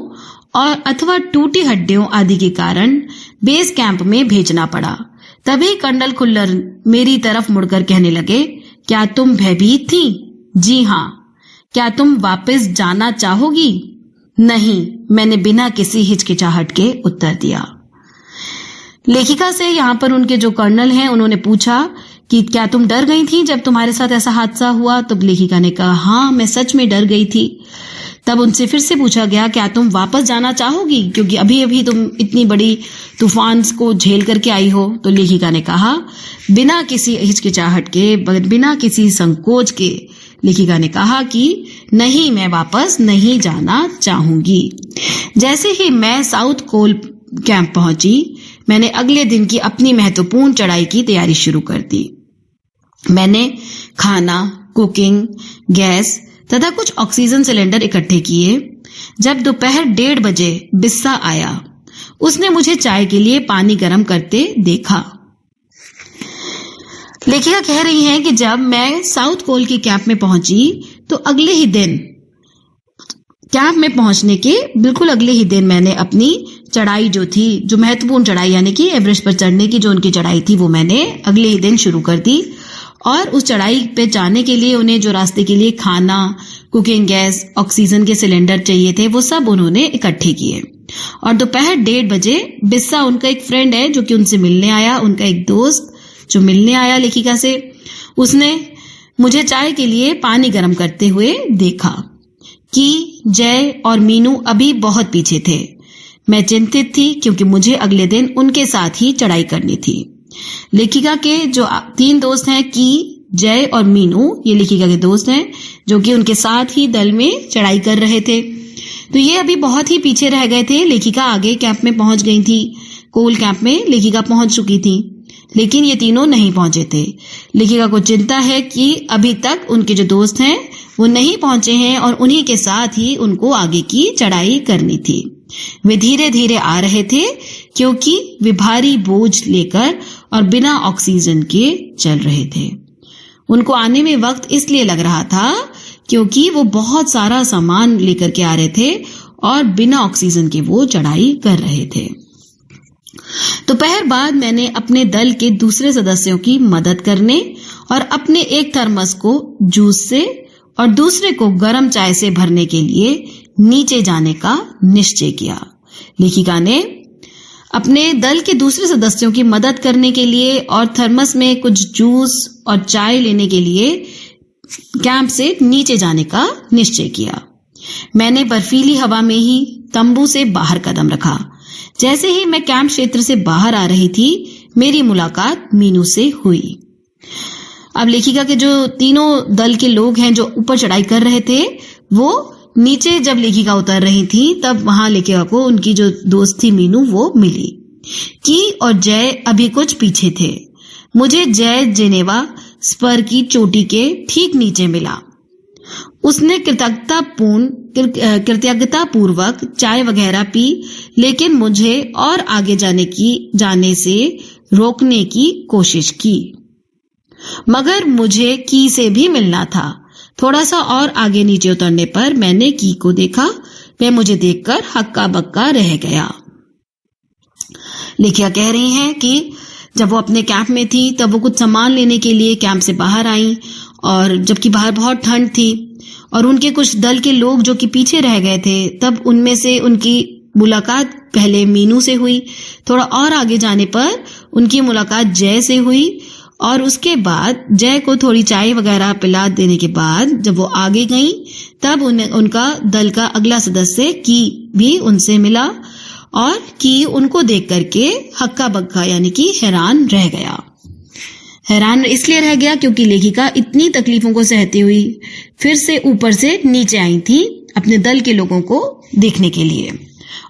[SPEAKER 1] और अथवा टूटी हड्डियों आदि के कारण बेस कैंप में भेजना पड़ा। तभी कर्नल खुल्लर मेरी तरफ मुड़कर कहने लगे, क्या तुम भयभीत थी? जी हाँ। क्या तुम वापस जाना चाहोगी? नहीं, मैंने बिना किसी हिचकिचाहट के उत्तर दिया। लेखिका से यहाँ पर उनके जो कर्नल हैं, उन्होंने पूछा कि क्या तुम डर गई थी जब तुम्हारे साथ ऐसा हादसा हुआ? तब लेखिका ने कहा, हाँ, मैं सच में डर गई थी। तब उनसे फिर से पूछा गया, क्या तुम वापस जाना चाहोगी, क्योंकि अभी अभी तुम इतनी बड़ी तूफान को झेल करके आई हो? तो लेखिका ने कहा, बिना किसी हिचकिचाहट के, बिना किसी संकोच के, लेखिका ने कहा कि नहीं, मैं वापस नहीं जाना चाहूंगी। जैसे ही मैं साउथ कोल कैंप पहुंची, मैंने अगले दिन की अपनी महत्वपूर्ण चढ़ाई की तैयारी शुरू कर दी। मैंने खाना, कुकिंग, गैस तथा कुछ ऑक्सीजन सिलेंडर इकट्ठे किए। जब दोपहर 1:30 बजे बिस्सा आया, उसने मुझे चाय के लिए पानी गर्म करते देखा। लेखिका कह रही हैं कि जब मैं साउथ कोल के कैंप में पहुंची तो अगले ही दिन, कैंप में पहुंचने के बिल्कुल अगले ही दिन, मैंने अपनी चढ़ाई जो थी, जो महत्वपूर्ण चढ़ाई यानी कि एवरेस्ट पर चढ़ने की जो उनकी चढ़ाई थी, वो मैंने अगले ही दिन शुरू कर दी। और उस चढ़ाई पे जाने के लिए उन्हें जो रास्ते के लिए खाना, कुकिंग गैस, ऑक्सीजन के सिलेंडर चाहिए थे, वो सब उन्होंने इकट्ठे किए। और दोपहर 1:30 बजे बिस्सा, उनका एक फ्रेंड है जो कि उनसे मिलने आया, उनका एक दोस्त जो मिलने आया लेखिका से, उसने मुझे चाय के लिए पानी गर्म करते हुए देखा कि जय और मीनू अभी बहुत पीछे थे। मैं चिंतित थी क्योंकि मुझे अगले दिन उनके साथ ही चढ़ाई करनी थी। लेखिका के जो 3 दोस्त हैं, की, जय और मीनू, ये लेखिका के दोस्त हैं जो कि उनके साथ ही दल में चढ़ाई कर रहे थे। तो ये अभी बहुत ही पीछे रह गए थे। लेखिका आगे कैंप में पहुंच गई थी, कोल कैंप में लेखिका पहुंच चुकी थी। लेकिन ये तीनों नहीं पहुंचे थे। लेखिका को चिंता है कि अभी तक उनके जो दोस्त हैं वो नहीं पहुंचे हैं और उन्हीं के साथ ही उनको आगे की चढ़ाई करनी थी। वे धीरे धीरे आ रहे थे क्योंकि वे भारी बोझ लेकर और बिना ऑक्सीजन के चल रहे थे। उनको आने में वक्त इसलिए लग रहा था क्योंकि वो बहुत सारा सामान लेकर के आ रहे थे और बिना ऑक्सीजन के वो चढ़ाई कर रहे थे। दोपहर बाद मैंने अपने दल के दूसरे सदस्यों की मदद करने और अपने एक थर्मस को जूस से और दूसरे को गर्म चाय से भरने के लिए नीचे जाने का निश्चय किया। लेखिका ने अपने दल के दूसरे सदस्यों की मदद करने के लिए और थर्मस में कुछ जूस और चाय लेने के लिए कैंप से नीचे जाने का निश्चय किया। मैंने बर्फीली हवा में ही तंबू से बाहर कदम रखा। जैसे ही मैं कैंप क्षेत्र से बाहर आ रही थी, मेरी मुलाकात मीनू से हुई। अब लेखिका के जो तीनों दल के लोग हैं जो ऊपर चढ़ाई कर रहे थे, वो नीचे जब लेखिका उतर रही थी तब वहां लेखिका को उनकी जो दोस्त थी मीनू वो मिली। की और जय अभी कुछ पीछे थे। मुझे जय जेनेवा स्पर की चोटी के ठीक नीचे मिला। उसने कृतज्ञता पूर्वक चाय वगैरह पी, लेकिन मुझे और आगे जाने से रोकने की कोशिश की। मगर मुझे की से भी मिलना था। थोड़ा सा और आगे नीचे उतरने पर मैंने की को देखा। वह मुझे देखकर हक्का बक्का रह गया। लेखिका कह रही हैं कि जब वो अपने कैंप में थी तब वो कुछ सामान लेने के लिए कैंप से बाहर आई, और जबकि बाहर बहुत ठंड थी और उनके कुछ दल के लोग जो कि पीछे रह गए थे, तब उनमें से उनकी मुलाकात पहले मीनू से हुई। थोड़ा और आगे जाने पर उनकी मुलाकात जय से हुई और उसके बाद जय को थोड़ी चाय वगैरह पिला देने के बाद जब वो आगे गई तब उनका दल का अगला सदस्य की भी उनसे मिला और की उनको देख करके हक्का बक्का यानी कि हैरान रह गया। हैरान इसलिए रह गया क्योंकि लेखिका इतनी तकलीफों को सहती हुई फिर से ऊपर से नीचे आई थी अपने दल के लोगों को देखने के लिए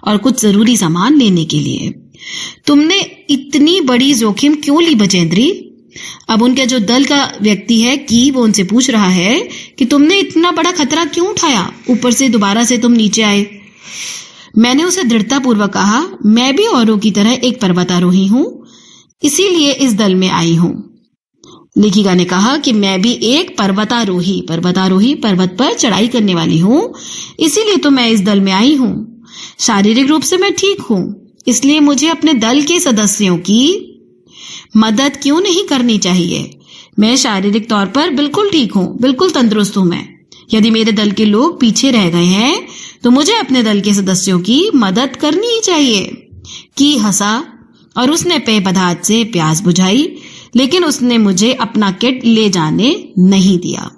[SPEAKER 1] और कुछ जरूरी सामान लेने के लिए। तुमने इतनी बड़ी जोखिम क्यों ली बचेंद्री? अब उनके जो दल का व्यक्ति है कि वो उनसे पूछ रहा है कि तुमने इतना बड़ा खतरा क्यों उठाया? ऊपर से दोबारा से तुम नीचे आए। मैंने उसे दृढ़ता पूर्वक कहा, मैं भी औरों की तरह एक पर्वतारोही हूं, इसीलिए इस दल में आई हूं। लेखिका ने कहा कि मैं भी एक पर्वतारोही पर्वत पर चढ़ाई करने वाली हूं, इसीलिए तो मैं इस दल में आई हूं। शारीरिक रूप से मैं ठीक हूं, इसलिए मुझे अपने दल के सदस्यों की मदद क्यों नहीं करनी चाहिए? मैं शारीरिक तौर पर बिल्कुल ठीक हूं, बिल्कुल तंदुरुस्त हूं मैं। यदि मेरे दल के लोग पीछे रह गए हैं तो मुझे अपने दल के सदस्यों की मदद करनी ही चाहिए। की हंसा और उसने पेय पदार्थ से प्यास बुझाई, लेकिन उसने मुझे अपना किट ले जाने नहीं दिया।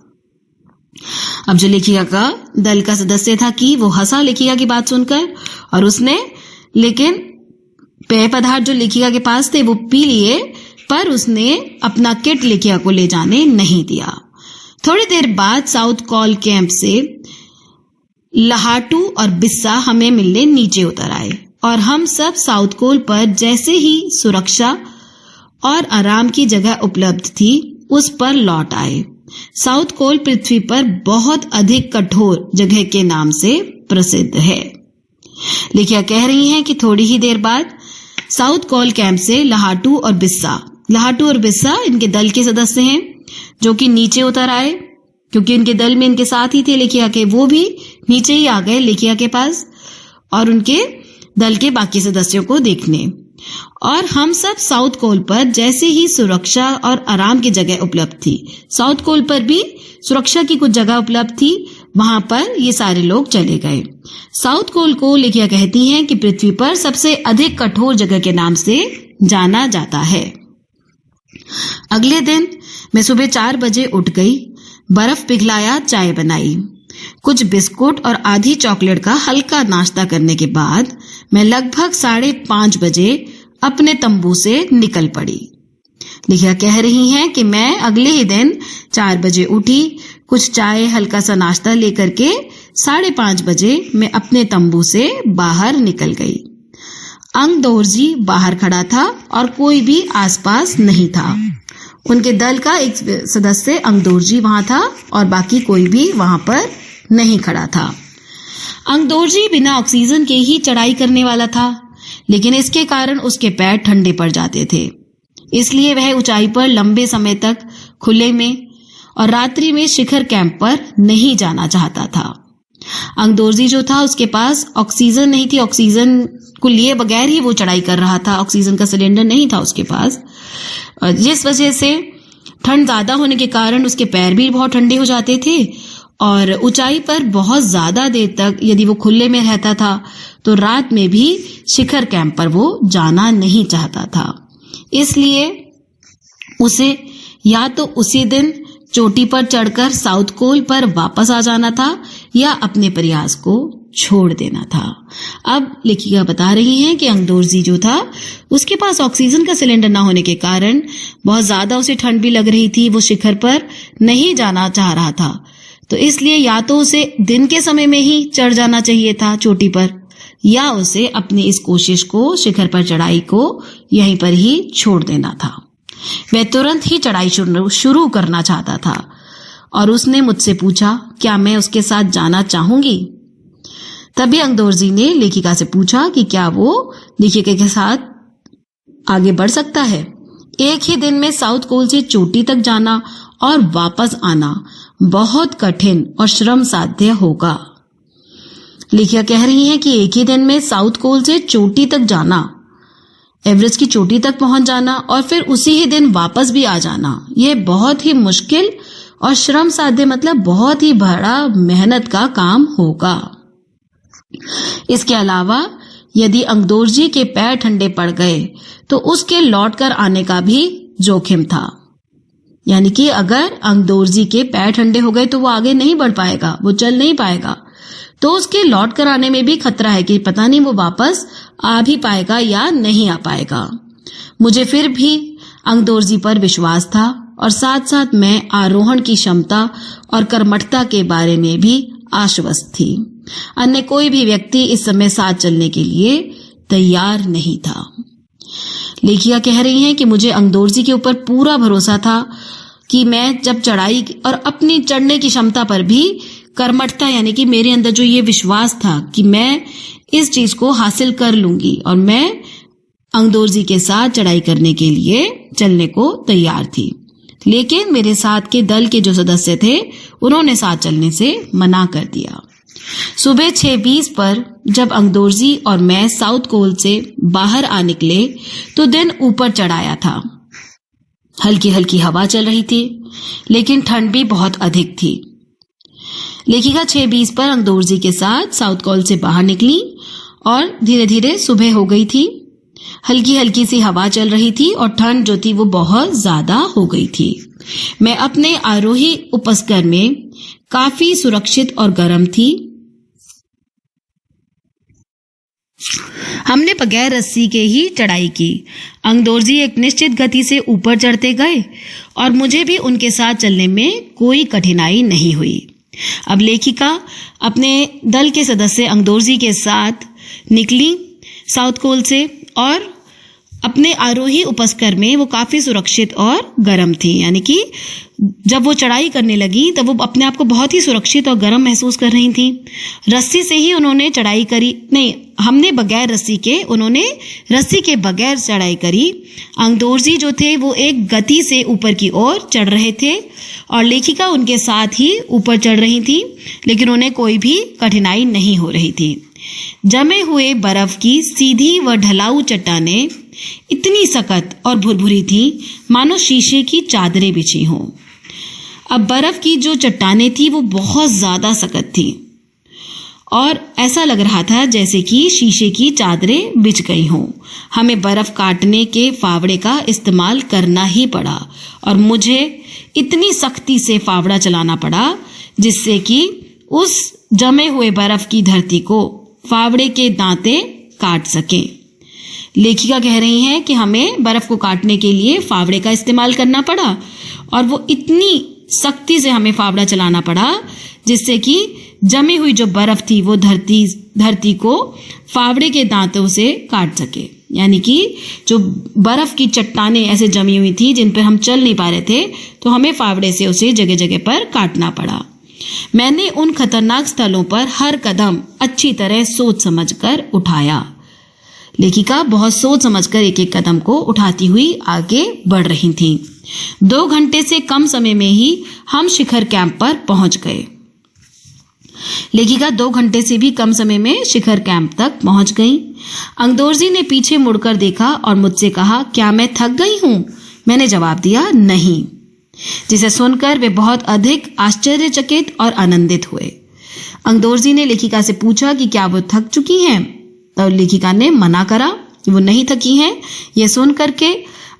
[SPEAKER 1] अब जो लेखिका का दल का सदस्य था कि वो हंसा लेखिका की बात सुनकर और उसने लेकिन पेय पदार्थ जो लेखिका के पास थे वो पी लिए, पर उसने अपना किट लेखिका को ले जाने नहीं दिया। थोड़ी देर बाद साउथ कॉल कैंप से लहाटू और बिस्सा हमें मिलने नीचे उतर आए और हम सब साउथ कोल पर जैसे ही सुरक्षा और आराम की जगह उपलब्ध थी उस पर लौट आए। साउथ कोल पृथ्वी पर बहुत अधिक कठोर जगह के नाम से प्रसिद्ध है। लेखिका कह रही हैं कि थोड़ी ही देर बाद साउथ कोल कैंप से लहाटू और बिस्सा इनके दल के सदस्य हैं जो कि नीचे उतर आए, क्योंकि इनके दल में इनके साथ ही थे लेखिका के, वो भी नीचे ही आ गए लेखिका के पास और उनके दल के बाकी सदस्यों को देखने। और हम सब साउथ कोल पर जैसे ही सुरक्षा और आराम की जगह उपलब्ध थी, साउथ कोल पर भी सुरक्षा की कुछ जगह उपलब्ध थी, वहां पर ये सारे लोग चले गए। साउथ कोल को लेखिका कहती हैं कि पृथ्वी पर सबसे अधिक कठोर जगह के नाम से जाना जाता है। अगले दिन मैं सुबह 4 बजे उठ गई, बर्फ पिघलाया, चाय बनाई, कुछ बिस्कुट और आधी चॉकलेट का हल्का नाश्ता करने के बाद मैं लगभग 5:30 बजे अपने तंबू से निकल पड़ी। लेखिका कह रही हैं कि मैं अगले ही दिन 4 बजे उठी, कुछ चाय हल्का सा नाश्ता लेकर के 5:30 बजे मैं अपने तंबू से बाहर निकल गई। अंगदोर्जी बाहर खड़ा था और कोई भी आसपास नहीं था। उनके दल का एक सदस्य अंगदोर्जी वहां था और बाकी कोई भी वहां पर नहीं खड़ा था। अंगदोर्जी बिना ऑक्सीजन के ही चढ़ाई करने वाला था, लेकिन इसके कारण उसके पैर ठंडे पड़ जाते थे। इसलिए वह ऊंचाई पर लंबे समय तक खुले में और रात्रि में शिखर कैंप पर नहीं जाना चाहता था। अंगदोर्जी जो था उसके पास ऑक्सीजन नहीं थी, ऑक्सीजन को लिए बगैर ही वो चढ़ाई कर रहा था, ऑक्सीजन का सिलेंडर नहीं था उसके पास, जिस वजह से ठंड ज्यादा होने के कारण उसके पैर भी बहुत ठंडे हो जाते थे और ऊंचाई पर बहुत ज्यादा देर तक यदि वो खुले में रहता था तो रात में भी शिखर कैंप पर वो जाना नहीं चाहता था। इसलिए उसे या तो उसी दिन चोटी पर चढ़कर साउथ कोल पर वापस आ जाना था या अपने प्रयास को छोड़ देना था। अब लेखिका बता रही हैं कि अंगदोर्जी जो था उसके पास ऑक्सीजन का सिलेंडर ना होने के कारण बहुत ज्यादा उसे ठंड भी लग रही थी, वो शिखर पर नहीं जाना चाह रहा था, तो इसलिए या तो उसे दिन के समय में ही चढ़ जाना चाहिए था चोटी पर या उसे अपनी इस कोशिश को, शिखर पर चढ़ाई को यहीं पर ही छोड़ देना था। वह तुरंत ही चढ़ाई शुरू करना चाहता था और उसने मुझसे पूछा क्या मैं उसके साथ जाना चाहूंगी। तभी अंगदोर्जी ने लेखिका से पूछा कि क्या वो लेखिका के साथ आगे बढ़ सकता है। एक ही दिन में साउथ कोल से चोटी तक जाना और वापस आना बहुत कठिन और श्रम साध्य होगा। लेखिका कह रही हैं कि एक ही दिन में साउथ कोल से चोटी तक जाना, एवरेस्ट की चोटी तक पहुंच जाना और फिर उसी ही दिन वापस भी आ जाना, यह बहुत ही मुश्किल और श्रम साध्य मतलब बहुत ही बड़ा मेहनत का काम होगा। इसके अलावा यदि अंगदोर्जी के पैर ठंडे पड़ गए तो उसके लौटकर आने का भी जोखिम था, यानी कि अगर अंगदोर्जी के पैर ठंडे हो गए तो वो आगे नहीं बढ़ पाएगा, वो चल नहीं पाएगा, तो उसके लौट कर आने में भी खतरा है कि पता नहीं वो वापस आ भी पाएगा या नहीं आ पाएगा। मुझे फिर भी अंगदोर्जी पर विश्वास था और साथ साथ मैं आरोहण की क्षमता और कर्मठता के बारे में भी आश्वस्त थी। अन्य कोई भी व्यक्ति इस समय साथ चलने के लिए तैयार नहीं था। लेखिका कह रही हैं कि मुझे अंगदोर्जी के ऊपर पूरा भरोसा था कि मैं जब चढ़ाई और अपनी चढ़ने की क्षमता पर भी कर्मठता, यानी कि मेरे अंदर जो ये विश्वास था कि मैं इस चीज को हासिल कर लूंगी और मैं अंगदोर्जी के साथ चढ़ाई करने के लिए चलने को तैयार थी। लेकिन मेरे साथ के दल के जो सदस्य थे उन्होंने साथ चलने से मना कर दिया। सुबह 6:20 पर जब अंगदोर्जी और मैं साउथ कोल से बाहर आ निकले तो दिन ऊपर चढ़ आया था। हल्की हल्की हवा चल रही थी लेकिन ठंड भी बहुत अधिक थी। लेखिका 6:20 पर अंगदोर्जी के साथ साउथ कोल से बाहर निकली और धीरे धीरे सुबह हो गई थी। हल्की हल्की सी हवा चल रही थी और ठंड जो थी वो बहुत ज्यादा हो गई थी। मैं अपने आरोही उपस्कर में काफी सुरक्षित और गर्म थी। हमने बगैर रस्सी के ही चढ़ाई की। अंगदोर्जी एक निश्चित गति से ऊपर चढ़ते गए और मुझे भी उनके साथ चलने में कोई कठिनाई नहीं हुई। अब लेखिका अपने दल के सदस्य अंगदोर्जी के साथ निकली साउथ कोल से और अपने आरोही उपस्कर में वो काफी सुरक्षित और गर्म थी, यानी कि जब वो चढ़ाई करने लगी तब वो अपने आप को बहुत ही सुरक्षित और गर्म महसूस कर रही थी। रस्सी से ही उन्होंने चढ़ाई करी, नहीं हमने बगैर रस्सी के, उन्होंने रस्सी के बगैर चढ़ाई करी। अंगदोर्जी जो थे वो एक गति से ऊपर की ओर चढ़ रहे थे और लेखिका उनके साथ ही ऊपर चढ़ रही थी, लेकिन उन्हें कोई भी कठिनाई नहीं हो रही थी। जमे हुए बर्फ की सीधी व ढलाऊ चट्टानें इतनी सख्त और भुरभुरी थी मानो शीशे की चादरें बिछी हों। अब बर्फ की जो चट्टानें थी वो बहुत ज्यादा सख्त थी और ऐसा लग रहा था जैसे कि शीशे की चादरें बिछ गई हों। हमें बर्फ काटने के फावड़े का इस्तेमाल करना ही पड़ा और मुझे इतनी सख्ती से फावड़ा चलाना पड़ा जिससे कि उस जमे हुए बर्फ की धरती को फावड़े के दांते काट सके। लेखिका कह रही हैं कि हमें बर्फ को काटने के लिए फावड़े का इस्तेमाल करना पड़ा और वो इतनी सख्ती से हमें फावड़ा चलाना पड़ा जिससे कि जमी हुई जो बर्फ थी वो धरती को फावड़े के दांतों से काट सके। यानी कि जो बर्फ की चट्टानें ऐसे जमी हुई थी जिन पर हम चल नहीं पा रहे थे, तो हमें फावड़े से उसे जगह जगह पर काटना पड़ा। मैंने उन खतरनाक स्थलों पर हर कदम अच्छी तरह सोच समझकर उठाया। लेखिका बहुत सोच समझकर एक एक कदम को उठाती हुई आगे बढ़ रही थी। 2 घंटे से कम समय में ही हम शिखर कैंप पर पहुंच गए। लेखिका 2 घंटे से भी कम समय में शिखर कैंप तक पहुंच गई। अंगदोर्जी ने पीछे मुड़कर देखा और मुझसे कहा, क्या मैं थक गई हूं? मैंने जवाब दिया, नहीं। जिसे सुनकर वे बहुत अधिक आश्चर्यचकित और आनंदित हुए। अंगदोर्जी ने लेखिका से पूछा कि क्या वो थक चुकी हैं? तो लेखिका ने मना करा कि वो नहीं थकी हैं। यह सुन करके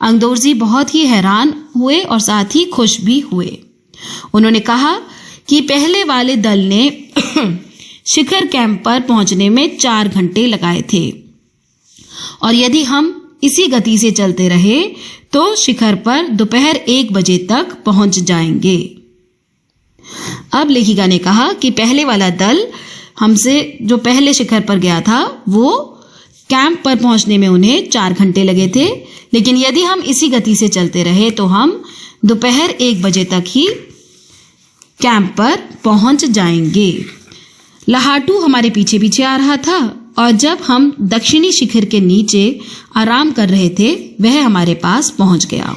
[SPEAKER 1] अंगदोर्जी बहुत ही हैरान हुए और साथ ही खुश भी हुए। उन्होंने कहा कि पहले वाले दल ने शिखर कैंप पर पहुंचने में 4 घंटे लगाए थे और यदि हम इसी गति से चलते रहे तो शिखर पर दोपहर 1 बजे तक पहुंच जाएंगे। अब लेखिका ने कहा कि पहले वाला दल हमसे जो पहले शिखर पर गया था वो कैंप पर पहुंचने में उन्हें 4 घंटे लगे थे, लेकिन यदि हम इसी गति से चलते रहे तो हम दोपहर 1 बजे तक ही कैंप पर पहुंच जाएंगे। लहाटू हमारे पीछे पीछे आ रहा था और जब हम दक्षिणी शिखर के नीचे आराम कर रहे थे वह हमारे पास पहुंच गया।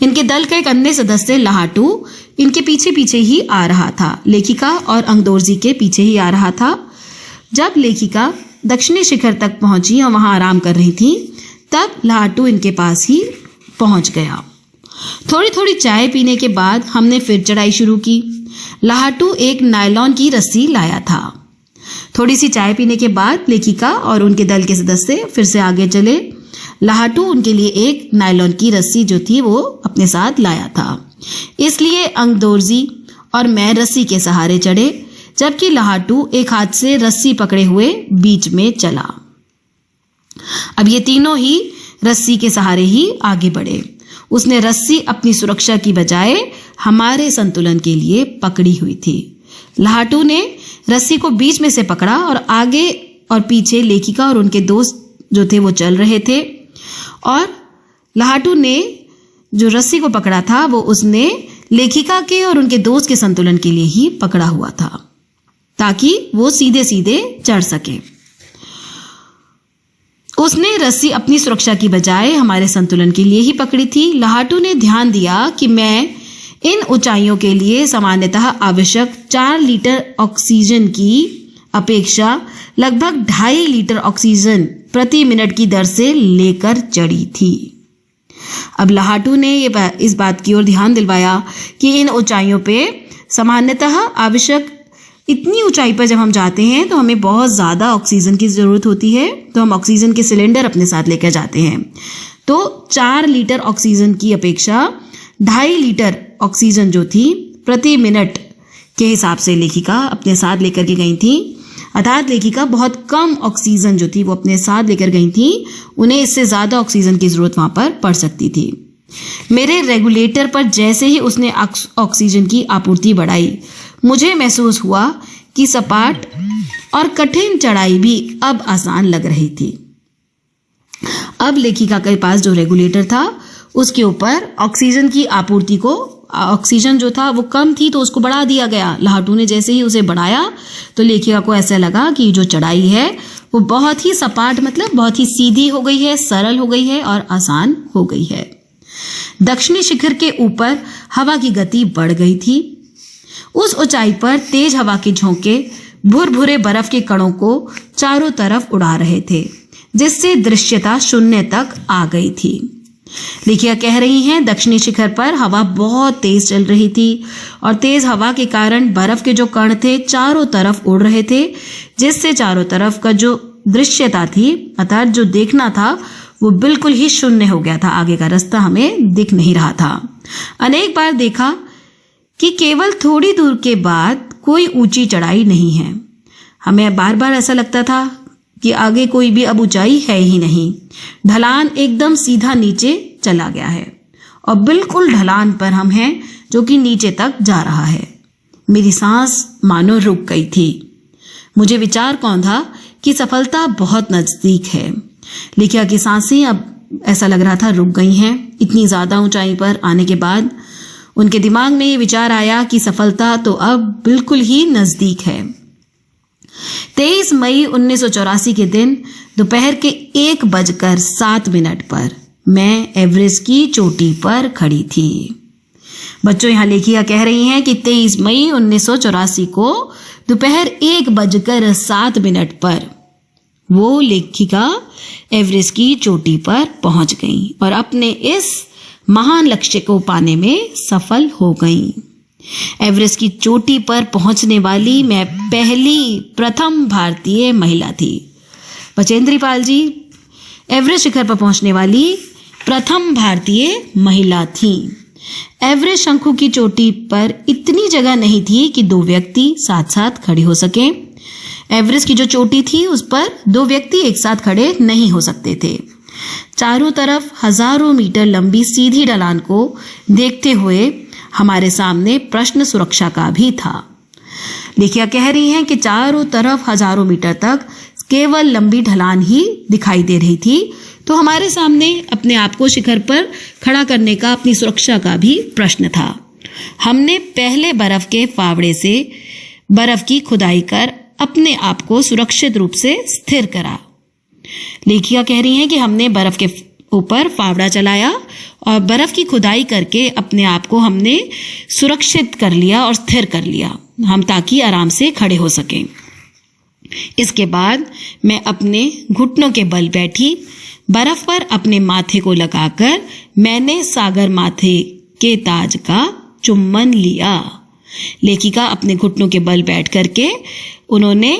[SPEAKER 1] इनके दल का एक अन्य सदस्य लहाटू इनके पीछे पीछे ही आ रहा था। लेखिका और अंगदोर्जी के पीछे ही आ रहा था। जब लेखिका दक्षिणी शिखर तक पहुंची और वहां आराम कर रही थी तब लहाटू इनके पास ही पहुंच गया। थोड़ी थोड़ी चाय पीने के बाद हमने फिर चढ़ाई शुरू की। लहाटू एक नायलॉन की रस्सी लाया था। थोड़ी सी चाय पीने के बाद लेखिका और उनके दल के सदस्य फिर से आगे चले। लहाटू उनके लिए एक नायलॉन की रस्सी जो थी वो अपने साथ लाया था, इसलिए अंगदोर्जी और मैं रस्सी के सहारे चढ़े, जबकि लहाटू एक हाथ से रस्सी पकड़े हुए बीच में चला। अब ये तीनों ही रस्सी के सहारे ही आगे बढ़े। उसने रस्सी अपनी सुरक्षा की बजाय हमारे संतुलन के लिए पकड़ी हुई थी। लहाटू ने रस्सी को बीच में से पकड़ा और आगे और पीछे लेखिका और उनके दोस्त जो थे वो चल रहे थे, और लहाटू ने जो रस्सी को पकड़ा था वो उसने लेखिका के और उनके दोस्त के संतुलन के लिए ही पकड़ा हुआ था ताकि वो सीधे सीधे चढ़ सके। उसने रस्सी अपनी सुरक्षा की बजाय हमारे संतुलन के लिए ही पकड़ी थी। लहाटू ने ध्यान दिया कि मैं इन ऊंचाइयों के लिए सामान्यतः आवश्यक 4 लीटर ऑक्सीजन की अपेक्षा लगभग 2.5 लीटर ऑक्सीजन प्रति मिनट की दर से लेकर चढ़ी थी। अब लहाटू ने इस बात की ओर ध्यान दिलवाया कि इन ऊंचाइयों पे सामान्यतः आवश्यक इतनी ऊंचाई पर जब हम जाते हैं तो हमें बहुत ज़्यादा ऑक्सीजन की ज़रूरत होती है, तो हम ऑक्सीजन के सिलेंडर अपने साथ लेकर जाते हैं। तो 4 लीटर ऑक्सीजन की अपेक्षा 2.5 लीटर ऑक्सीजन जो थी प्रति मिनट के हिसाब से लेखिका अपने साथ लेकर के गई थी। अर्थात लेखिका बहुत कम ऑक्सीजन जो थी वो अपने साथ लेकर गई थी। उन्हें इससे ज़्यादा ऑक्सीजन की ज़रूरत वहाँ पर पड़ सकती थी। मेरे रेगुलेटर पर जैसे ही उसने ऑक्सीजन की आपूर्ति बढ़ाई, मुझे महसूस हुआ कि सपाट और कठिन चढ़ाई भी अब आसान लग रही थी। अब लेखिका के पास जो रेगुलेटर था उसके ऊपर ऑक्सीजन की आपूर्ति को, ऑक्सीजन जो था वो कम थी तो उसको बढ़ा दिया गया। लहाटू ने जैसे ही उसे बढ़ाया तो लेखिका को ऐसा लगा कि जो चढ़ाई है वो बहुत ही सपाट, मतलब बहुत ही सीधी हो गई है, सरल हो गई है और आसान हो गई है। दक्षिणी शिखर के ऊपर हवा की गति बढ़ गई थी। उस ऊंचाई पर तेज हवा के झोंके भुरभुरे बर्फ के कणों को चारों तरफ उड़ा रहे थे, जिससे दृश्यता 0 तक आ गई थी। लेखिका कह रही हैं दक्षिणी शिखर पर हवा बहुत तेज चल रही थी और तेज हवा के कारण बर्फ के जो कण थे चारों तरफ उड़ रहे थे, जिससे चारों तरफ का जो दृश्यता थी, अर्थात जो देखना था, वो बिल्कुल ही 0 हो गया था। आगे का रास्ता हमें दिख नहीं रहा था। अनेक बार देखा कि केवल थोड़ी दूर के बाद कोई ऊंची चढ़ाई नहीं है। हमें बार बार ऐसा लगता था कि आगे कोई भी अब ऊंचाई है ही नहीं। ढलान एकदम सीधा नीचे चला गया है और बिल्कुल ढलान पर हम हैं जो कि नीचे तक जा रहा है। मेरी सांस मानो रुक गई थी। मुझे विचार कौन था कि सफलता बहुत नजदीक है। लेखिका की सांसें अब ऐसा लग रहा था रुक गई हैं। इतनी ज्यादा ऊंचाई पर आने के बाद उनके दिमाग में ये विचार आया कि सफलता तो अब बिल्कुल ही नजदीक है। 23 मई 1984 के दिन दोपहर के 1:07 पर मैं एवरेस्ट की चोटी पर खड़ी थी। बच्चों, यहाँ लेखिका कह रही हैं कि 23 मई 1984 को दोपहर 1:07 पर वो लेखिका एवरेस्ट की चोटी पर पहुंच गई और अपने इस महान लक्ष्य को पाने में सफल हो गई। एवरेस्ट की चोटी पर पहुंचने वाली मैं प्रथम भारतीय महिला थी। बचेंद्री पाल जी एवरेस्ट शिखर पर पहुंचने वाली प्रथम भारतीय महिला थी। एवरेस्ट शंकु की चोटी पर इतनी जगह नहीं थी कि 2 व्यक्ति साथ साथ खड़े हो सके। एवरेस्ट की जो चोटी थी उस पर 2 व्यक्ति एक साथ खड़े नहीं हो सकते थे। चारों तरफ हजारों मीटर लंबी सीधी ढलान को देखते हुए हमारे सामने प्रश्न सुरक्षा का भी था। लेखिका कह रही हैं कि चारों तरफ हजारों मीटर तक केवल लंबी ढलान ही दिखाई दे रही थी, तो हमारे सामने अपने आप को शिखर पर खड़ा करने का, अपनी सुरक्षा का भी प्रश्न था। हमने पहले बर्फ के फावड़े से बर्फ की खुदाई कर अपने आप को सुरक्षित रूप से स्थिर करा। लेखिका कह रही हैं कि हमने बर्फ के ऊपर फावड़ा चलाया और बर्फ की खुदाई करके अपने आप को हमने सुरक्षित कर लिया और स्थिर कर लिया, हम ताकि आराम से खड़े हो सकें। इसके बाद मैं अपने घुटनों के बल बैठी। बर्फ पर अपने माथे को लगाकर मैंने सागर माथे के ताज का चुम्बन लिया। लेखिका अपने घुटनों के बल बैठ करके उन्होंने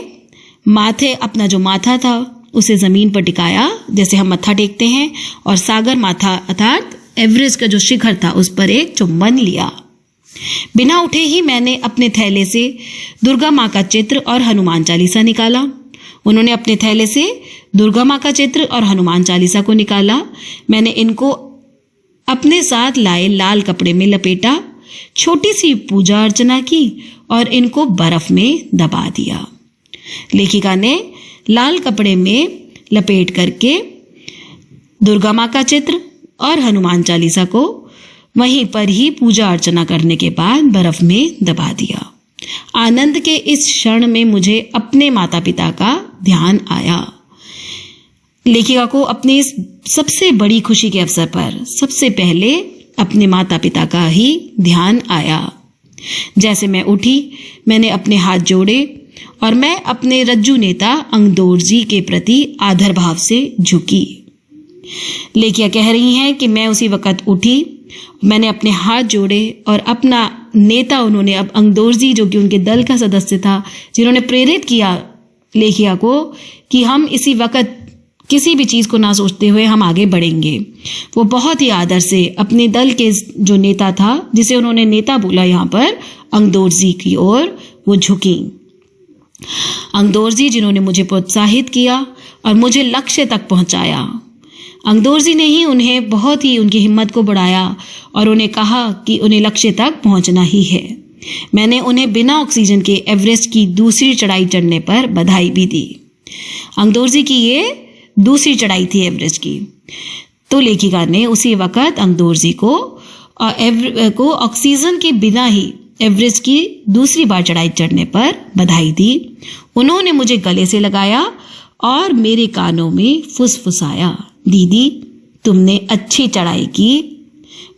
[SPEAKER 1] माथे, अपना जो माथा था उसे जमीन पर टिकाया जैसे हम मत्था टेकते हैं, और सागर माथा अर्थात एवरेस्ट का जो शिखर था उस पर एक चुम्बन लिया। बिना उठे ही मैंने अपने थैले से दुर्गा माँ का चित्र और हनुमान चालीसा निकाला। उन्होंने अपने थैले से दुर्गा माँ का चित्र और हनुमान चालीसा को निकाला। मैंने इनको अपने साथ लाए लाल कपड़े में लपेटा, छोटी सी पूजा अर्चना की और इनको बर्फ में दबा दिया। लेखिका ने लाल कपड़े में लपेट करके दुर्गा माँ का चित्र और हनुमान चालीसा को वहीं पर ही पूजा अर्चना करने के बाद बर्फ में दबा दिया। आनंद के इस क्षण में मुझे अपने माता पिता का ध्यान आया। लेखिका को अपनी इस सबसे बड़ी खुशी के अवसर पर सबसे पहले अपने माता पिता का ही ध्यान आया। जैसे मैं उठी, मैंने अपने हाथ जोड़े और मैं अपने रज्जू नेता अंगदोरजी के प्रति आदर भाव से झुकी। लेखिका कह रही हैं कि मैं उसी वक्त उठी, मैंने अपने हाथ जोड़े और अपना नेता, उन्होंने अब अंगदोरजी जो कि उनके दल का सदस्य था, जिन्होंने प्रेरित किया लेखिका को कि हम इसी वक्त किसी भी चीज़ को ना सोचते हुए हम आगे बढ़ेंगे, वो बहुत ही आदर से अपने दल के जो नेता था, जिसे उन्होंने नेता बोला यहाँ पर, अंगदोरजी की ओर वो झुकी। अंगदोरजी जिन्होंने मुझे प्रोत्साहित किया और मुझे लक्ष्य तक पहुंचाया। अंगदोरजी ने ही उन्हें बहुत ही उनकी हिम्मत को बढ़ाया और उन्हें कहा कि उन्हें लक्ष्य तक पहुंचना ही है। मैंने उन्हें बिना ऑक्सीजन के एवरेस्ट की दूसरी चढ़ाई चढ़ने पर बधाई भी दी। अंगदोरजी की ये दूसरी चढ़ाई थी एवरेस्ट की। तो लेखिका ने उसी वक्त अंगदोरजी को ऑक्सीजन के बिना ही एवरेस्ट की दूसरी बार चढ़ाई चढ़ने पर बधाई दी। उन्होंने मुझे गले से लगाया और मेरे कानों में फुसफुसाया, दीदी तुमने अच्छी चढ़ाई की,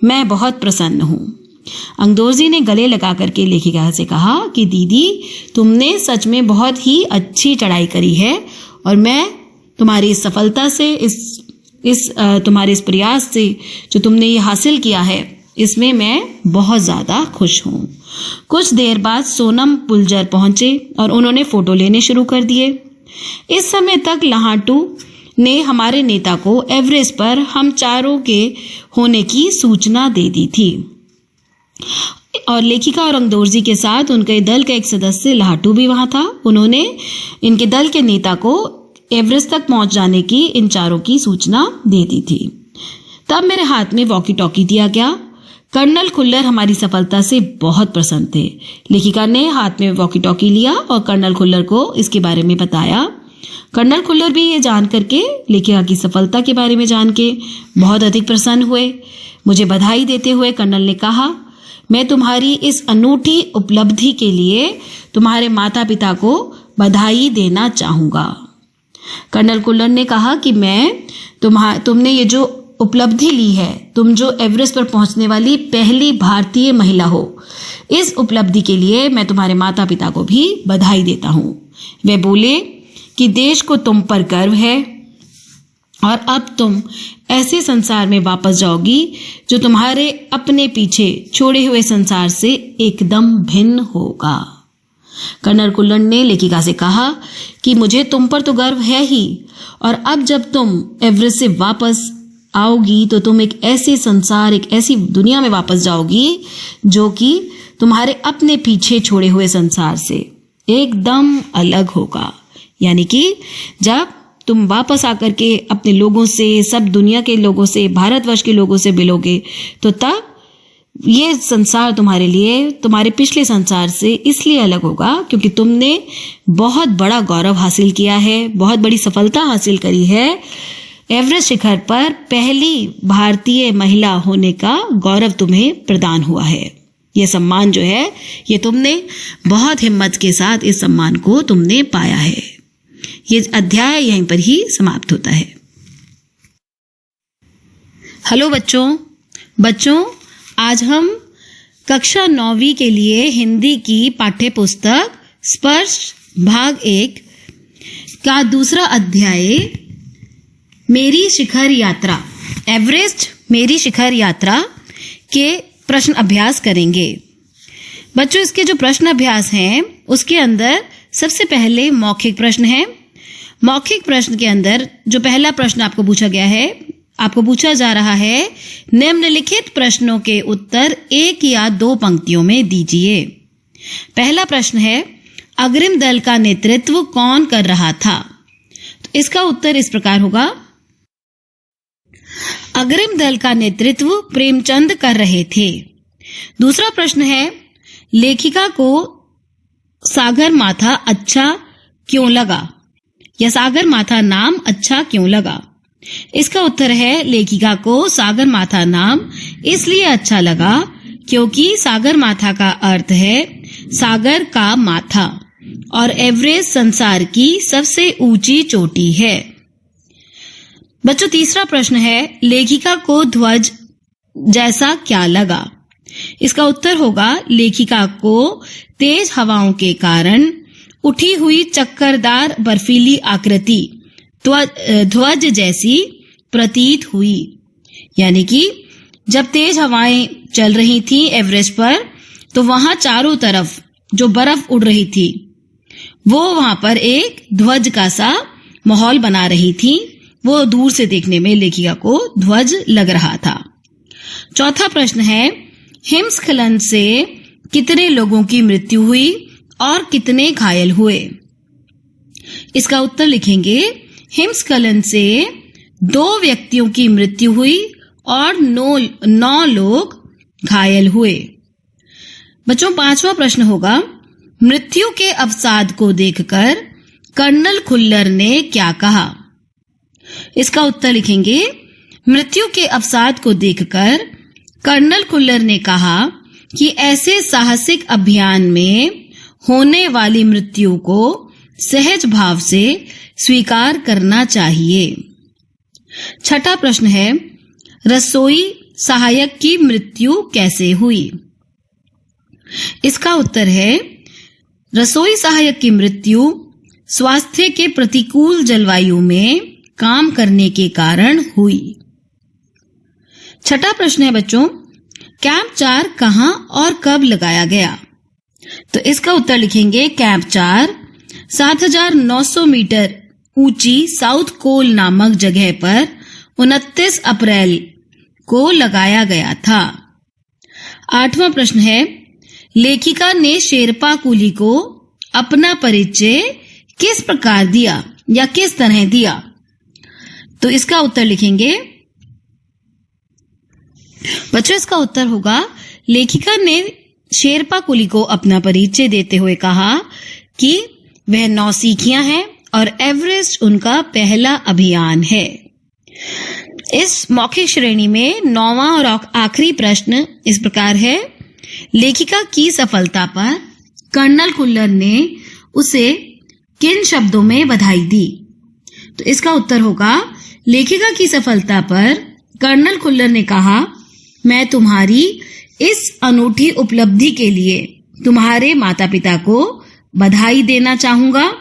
[SPEAKER 1] मैं बहुत प्रसन्न हूँ। अंगदोरजी ने गले लगा करके लेखिका से कहा कि दीदी तुमने सच में बहुत ही अच्छी चढ़ाई करी है और मैं तुम्हारी इस सफलता से, तुम्हारे इस प्रयास से जो तुमने ये हासिल किया है, इसमें मैं बहुत ज़्यादा खुश हूँ। कुछ देर बाद सोनम पुलजर पहुंचे और उन्होंने फोटो लेने शुरू कर दिए। इस समय तक लाहाटू ने हमारे नेता को एवरेस्ट पर हम चारों के होने की सूचना दे दी थी और लेखिका और अंगदोरजी के साथ उनके दल का एक सदस्य लाहाटू भी वहां था। उन्होंने इनके दल के नेता को एवरेस्ट तक पहुंच जाने की इन चारों की सूचना दे दी थी। तब मेरे हाथ में वॉकी टॉकी दिया गया। कर्नल खुल्लर हमारी सफलता से बहुत प्रसन्न थे। लेखिका ने हाथ में वॉकी टॉकी लिया और कर्नल खुल्लर को इसके बारे में बताया। कर्नल खुल्लर भी ये जान करके, लेखिका की सफलता के बारे में जान के बहुत अधिक प्रसन्न हुए। मुझे बधाई देते हुए कर्नल ने कहा, मैं तुम्हारी इस अनूठी उपलब्धि के लिए तुम्हारे माता पिता को बधाई देना चाहूंगा। कर्नल खुल्लर ने कहा कि तुमने ये जो उपलब्धि ली है, तुम जो एवरेस्ट पर पहुंचने वाली पहली भारतीय महिला हो, इस उपलब्धि के लिए मैं तुम्हारे माता पिता को भी बधाई देता हूं। वे बोले कि देश को तुम पर गर्व है और अब तुम ऐसे संसार में वापस जाओगी जो तुम्हारे अपने पीछे छोड़े हुए संसार से एकदम भिन्न होगा। कर्नल खुल्लर ने लेखिका से कहा कि मुझे तुम पर तो गर्व है ही, और अब जब तुम एवरेस्ट से वापस आओगी तो तुम एक ऐसे संसार, एक ऐसी दुनिया में वापस जाओगी जो कि तुम्हारे अपने पीछे छोड़े हुए संसार से एकदम अलग होगा। यानी कि जब तुम वापस आकर के अपने लोगों से, सब दुनिया के लोगों से, भारतवर्ष के लोगों से मिलोगे, तो तब ये संसार तुम्हारे लिए, तुम्हारे पिछले संसार से इसलिए अलग होगा क्योंकि तुमने बहुत बड़ा गौरव हासिल किया है, बहुत बड़ी सफलता हासिल करी है। एवरेस्ट शिखर पर पहली भारतीय महिला होने का गौरव तुम्हें प्रदान हुआ है। ये सम्मान जो है, ये तुमने बहुत हिम्मत के साथ इस सम्मान को तुमने पाया है। ये अध्याय यहीं पर ही समाप्त होता है। हेलो बच्चों, आज हम कक्षा 9वीं के लिए हिंदी की पाठ्य पुस्तक स्पर्श भाग 1 का दूसरा अध्याय मेरी शिखर यात्रा, एवरेस्ट मेरी शिखर यात्रा के प्रश्न अभ्यास करेंगे। बच्चों, इसके जो प्रश्न अभ्यास हैं उसके अंदर सबसे पहले मौखिक प्रश्न है। मौखिक प्रश्न के अंदर जो पहला प्रश्न आपको पूछा गया है, आपको पूछा जा रहा है, निम्नलिखित प्रश्नों के उत्तर 1 या 2 पंक्तियों में दीजिए। पहला प्रश्न है, अग्रिम दल का नेतृत्व कौन कर रहा था? तो इसका उत्तर इस प्रकार होगा, अग्रिम दल का नेतृत्व प्रेमचंद कर रहे थे। दूसरा प्रश्न है, लेखिका को सागरमाथा अच्छा क्यों लगा, या सागरमाथा नाम अच्छा क्यों लगा? इसका उत्तर है, लेखिका को सागरमाथा नाम इसलिए अच्छा लगा क्योंकि सागरमाथा का अर्थ है सागर का माथा और एवरेस्ट संसार की सबसे ऊंची चोटी है। बच्चों, तीसरा प्रश्न है, लेखिका को ध्वज जैसा क्या लगा? इसका उत्तर होगा, लेखिका को तेज हवाओं के कारण उठी हुई चक्करदार बर्फीली आकृति ध्वज जैसी प्रतीत हुई। यानी कि जब तेज हवाएं चल रही थी एवरेस्ट पर, तो वहां चारों तरफ जो बर्फ उड़ रही थी वो वहां पर एक ध्वज का सा माहौल बना रही थी। वो दूर से देखने में लेखिका को ध्वज लग रहा था। चौथा प्रश्न है, हिमस्खलन से कितने लोगों की मृत्यु हुई और कितने घायल हुए? इसका उत्तर लिखेंगे, हिमस्खलन से 2 व्यक्तियों की मृत्यु हुई और 9 लोग घायल हुए। बच्चों, 5वां प्रश्न होगा, मृत्यु के अवसाद को देखकर कर्नल खुल्लर ने क्या कहा? इसका उत्तर लिखेंगे, मृत्यु के अवसाद को देखकर कर्नल खुल्लर ने कहा कि ऐसे साहसिक अभियान में होने वाली मृत्यु को सहज भाव से स्वीकार करना चाहिए। छठा प्रश्न है, रसोई सहायक की मृत्यु कैसे हुई? इसका उत्तर है, रसोई सहायक की मृत्यु स्वास्थ्य के प्रतिकूल जलवायु में काम करने के कारण हुई। छठा प्रश्न है बच्चों, कैंप 4 कहां और कब लगाया गया? तो इसका उत्तर लिखेंगे, कैंप 4 7900 मीटर ऊंची साउथ कोल नामक जगह पर 29 अप्रैल को लगाया गया था। 8वां प्रश्न है, लेखिका ने शेरपा कुली को अपना परिचय किस प्रकार दिया या किस तरह दिया? तो इसका उत्तर लिखेंगे, बच्चों, इसका उत्तर होगा, लेखिका ने शेरपा कुली को अपना परिचय देते हुए कहा कि वह नौसिखिया हैं और एवरेस्ट उनका पहला अभियान है। इस मौखिक श्रेणी में 9वां और आखिरी प्रश्न इस प्रकार है, लेखिका की सफलता पर कर्नल कुल्लर ने उसे किन शब्दों में बधाई दी? तो इसका उत्तर होगा, लेखिका की सफलता पर कर्नल कुल्लर ने कहा, मैं तुम्हारी इस अनूठी उपलब्धि के लिए तुम्हारे माता पिता को बधाई देना चाहूंगा।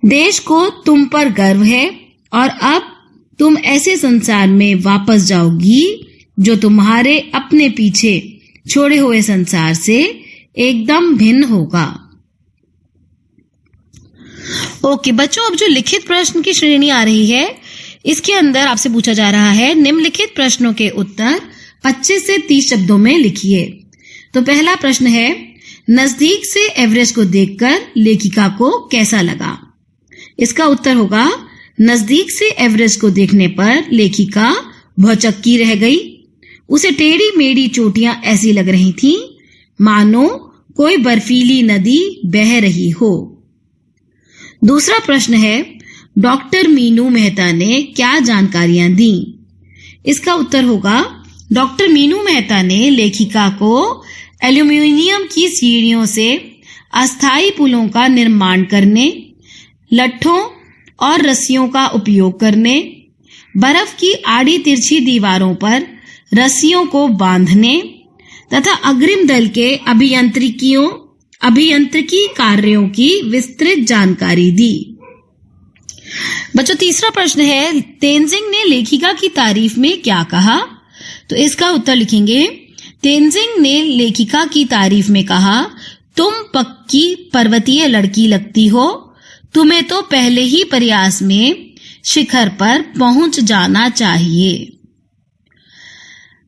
[SPEAKER 1] देश को तुम पर गर्व है और अब तुम ऐसे संसार में वापस जाओगी जो तुम्हारे अपने पीछे छोड़े हुए संसार से एकदम भिन्न होगा। ओके बच्चों, अब जो लिखित प्रश्न की श्रेणी आ रही है, इसके अंदर आपसे पूछा जा रहा है, निम्नलिखित प्रश्नों के उत्तर 25 से 30 शब्दों में लिखिए। तो पहला प्रश्न है, नजदीक से एवरेस्ट को देखकर लेखिका को कैसा लगा? इसका उत्तर होगा, नजदीक से एवरेस्ट को देखने पर लेखिका भौचक्की रह गई। उसे टेढ़ी मेढ़ी चोटियां ऐसी लग रही थीं मानो कोई बर्फीली नदी बह रही हो। दूसरा प्रश्न है, डॉक्टर मीनू मेहता ने क्या जानकारियां दी? इसका उत्तर होगा, डॉक्टर मीनू मेहता ने लेखिका को एल्यूमिनियम की सीढ़ियों से अस्थायी पुलों का निर्माण करने, लट्ठों और रस्सियों का उपयोग करने, बर्फ की आड़ी तिरछी दीवारों पर रस्सियों को बांधने तथा अग्रिम दल के अभियांत्रिकी कार्यों की विस्तृत जानकारी दी। बच्चों, तीसरा प्रश्न है, तेनजिंग ने लेखिका की तारीफ में क्या कहा? तो इसका उत्तर लिखेंगे, तेनजिंग ने लेखिका की तारीफ में कहा, तुम पक्की पर्वतीय लड़की लगती हो, तुम्हें तो पहले ही प्रयास में शिखर पर पहुंच जाना चाहिए।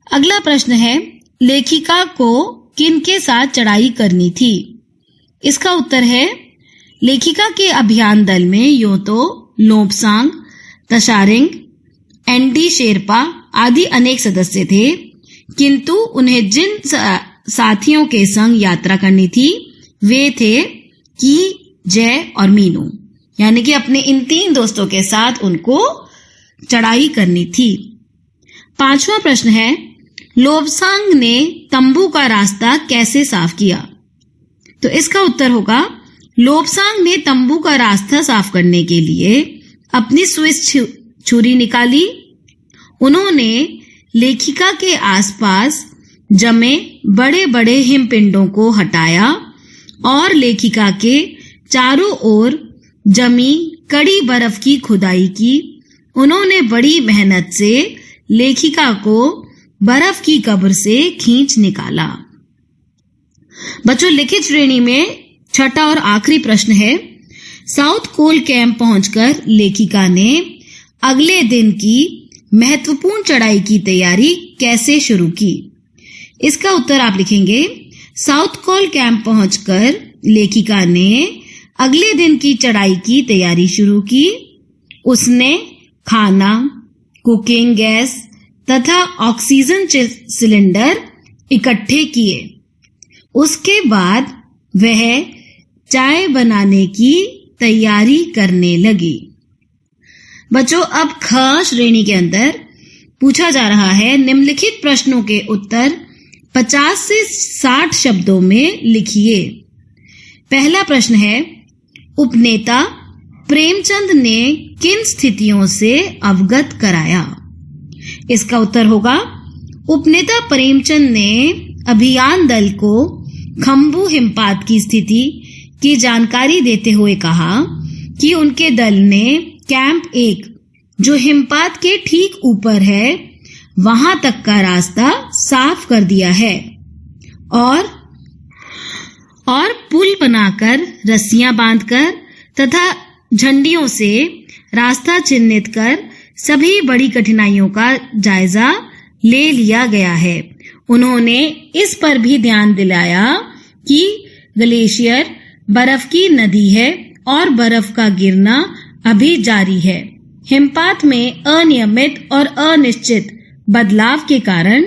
[SPEAKER 1] अगला प्रश्न है, लेखिका को किनके साथ चढ़ाई करनी थी? इसका उत्तर है, लेखिका के अभियान दल में यूं तो लोब्सांग, तशारिंग, एनडी शेरपा आदि अनेक सदस्य थे, किंतु उन्हें जिन साथियों के संग यात्रा करनी थी वे थे की, जय और मीनू, यानी कि अपने इन 3 दोस्तों के साथ उनको चढ़ाई करनी थी। 5वां प्रश्न है, लोब्सांग ने तंबू का रास्ता कैसे साफ किया? तो इसका उत्तर होगा, लोब्सांग ने तंबू का रास्ता साफ करने के लिए अपनी स्विस छुरी निकाली। उन्होंने लेखिका के आसपास जमे बड़े बड़े हिमपिंडों को हटाया और लेखिका के चारों ओर जमी कड़ी बर्फ की खुदाई की। उन्होंने बड़ी मेहनत से लेखिका को बर्फ की कब्र से खींच निकाला। बच्चों, लिखित श्रेणी में छठा और आखिरी प्रश्न है, साउथ कोल कैंप पहुंचकर लेखिका ने अगले दिन की महत्वपूर्ण चढ़ाई की तैयारी कैसे शुरू की? इसका उत्तर आप लिखेंगे, साउथ कोल कैंप पहुंचकर लेखिका ने अगले दिन की चढ़ाई की तैयारी शुरू की। उसने खाना, कुकिंग गैस तथा ऑक्सीजन सिलेंडर इकट्ठे किए। उसके बाद वह चाय बनाने की तैयारी करने लगी। बच्चों, अब ख श्रेणी के अंदर पूछा जा रहा है, निम्नलिखित प्रश्नों के उत्तर 50 से 60 शब्दों में लिखिए। पहला प्रश्न है, उपनेता प्रेमचंद ने किन स्थितियों से अवगत कराया? इसका उत्तर होगा, उपनेता प्रेमचंद ने अभियान दल को खम्बू हिमपात की स्थिति की जानकारी देते हुए कहा कि उनके दल ने कैंप 1 जो हिमपात के ठीक ऊपर है वहां तक का रास्ता साफ कर दिया है और पुल बनाकर रस्सियां बांधकर तथा झंडियों से रास्ता चिन्हित कर सभी बड़ी कठिनाइयों का जायजा ले लिया गया है। उन्होंने इस पर भी ध्यान दिलाया कि ग्लेशियर बर्फ की नदी है और बर्फ का गिरना अभी जारी है। हिमपात में अनियमित और अनिश्चित बदलाव के कारण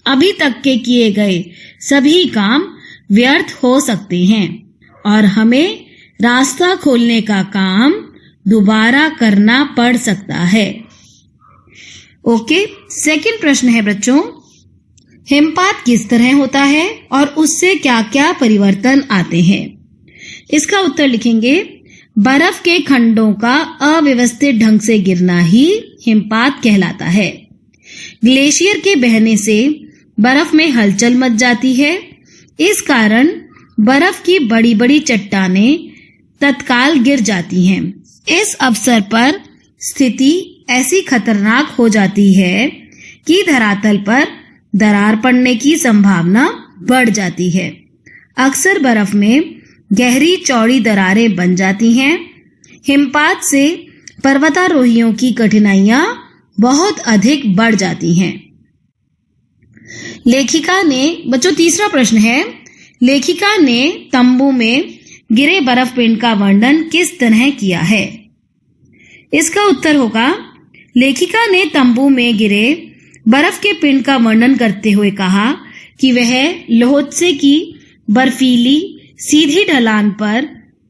[SPEAKER 2] अभी तक के किए गए सभी काम व्यर्थ हो सकते हैं और हमें रास्ता खोलने का काम दोबारा करना पड़ सकता है। ओके, सेकंड प्रश्न है बच्चों, हिमपात किस तरह होता है और उससे क्या क्या परिवर्तन आते हैं? इसका उत्तर लिखेंगे, बर्फ के खंडों का अव्यवस्थित ढंग से गिरना ही हिमपात कहलाता है। ग्लेशियर के बहने से बर्फ में हलचल मच जाती है। इस कारण बर्फ की बड़ी बड़ी चट्टानें तत्काल गिर जाती हैं। इस अवसर पर स्थिति ऐसी खतरनाक हो जाती है कि धरातल पर दरार पड़ने की संभावना बढ़ जाती है। अक्सर बर्फ में गहरी चौड़ी दरारें बन जाती हैं। हिमपात से पर्वतारोहियों की कठिनाइयां बहुत अधिक बढ़ जाती हैं। लेखिका ने, बच्चों तीसरा प्रश्न है, लेखिका ने तंबू में गिरे बर्फ पिंड का वर्णन किस तरह किया है? इसका उत्तर होगा, लेखिका ने तंबू में गिरे बर्फ के पिंड का वर्णन करते हुए कहा कि वह लोहत्से की बर्फीली सीधी ढलान पर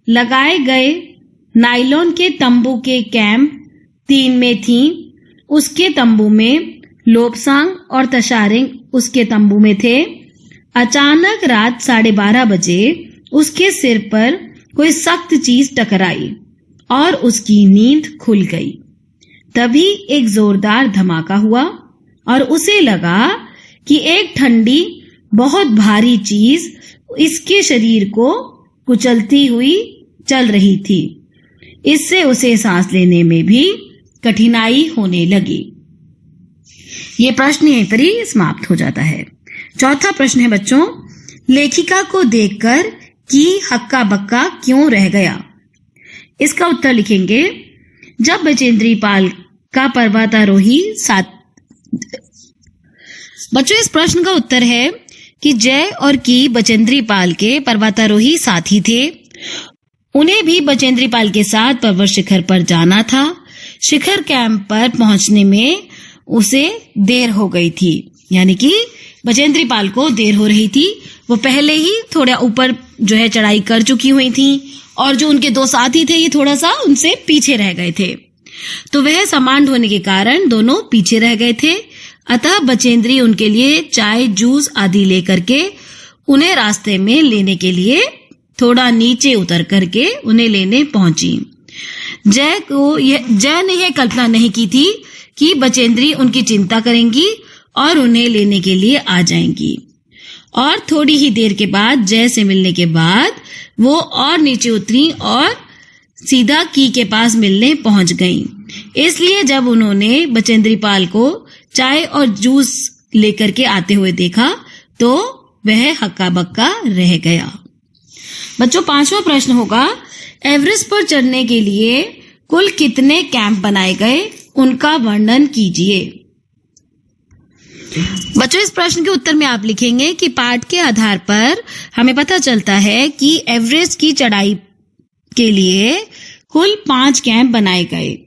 [SPEAKER 2] लगाए गए नायलॉन के तंबू के कैंप 3 में थी। उसके तंबू में लोबसांग और तशारिंग उसके तंबू में थे। अचानक रात 12:30 बजे उसके सिर पर कोई सख्त चीज टकराई और उसकी नींद खुल गई। तभी एक जोरदार धमाका हुआ और उसे लगा कि एक ठंडी बहुत भारी चीज इसके शरीर को कुचलती हुई चल रही थी। इससे उसे सांस लेने में भी कठिनाई होने लगी। ये प्रश्न यहीं पर ही समाप्त हो जाता है। चौथा प्रश्न है बच्चों, लेखिका को देखकर कि हक्का बक्का क्यों रह गया? इसका उत्तर लिखेंगे, जब बचेंद्री पाल का पर्वतारोही साथ। बच्चों इस प्रश्न का उत्तर है कि जय और की बचेंद्री पाल के पर्वतारोही साथी थे। उन्हें भी बचेंद्री पाल के साथ पर्वत शिखर पर जाना था। शिखर कैंप पर पहुंचने में उसे देर हो गई थी, यानी कि बचेंद्री पाल को देर हो रही थी। वो पहले ही थोड़ा ऊपर जो है चढ़ाई कर चुकी हुई थी और जो उनके 2 साथी थे ये थोड़ा सा उनसे पीछे रह गए थे। तो वह सामान ढोने के कारण दोनों पीछे रह गए थे। अतः बचेंद्री उनके लिए चाय, जूस आदि लेकर के उन्हें रास्ते में लेने के लिए थोड़ा नीचे उतर करके उन्हें लेने पहुंची। जय ने यह कल्पना नहीं की थी कि बचेंद्री उनकी चिंता करेंगी और उन्हें लेने के लिए आ जाएंगी। और थोड़ी ही देर के बाद जय से मिलने के बाद वो और नीचे उतरी और सीधा की के पास मिलने पहुंच गईं। इसलिए जब उन्होंने बचेंद्री पाल को चाय और जूस लेकर के आते हुए देखा तो वह हक्का बक्का रह गया। बच्चों 5वां प्रश्न होगा, एवरेस्ट पर चढ़ने के लिए कुल कितने कैंप बनाए गए, उनका वर्णन कीजिए। बच्चों इस प्रश्न के उत्तर में आप लिखेंगे कि पाठ के आधार पर हमें पता चलता है कि एवरेस्ट की चढ़ाई के लिए कुल 5 कैंप बनाए गए।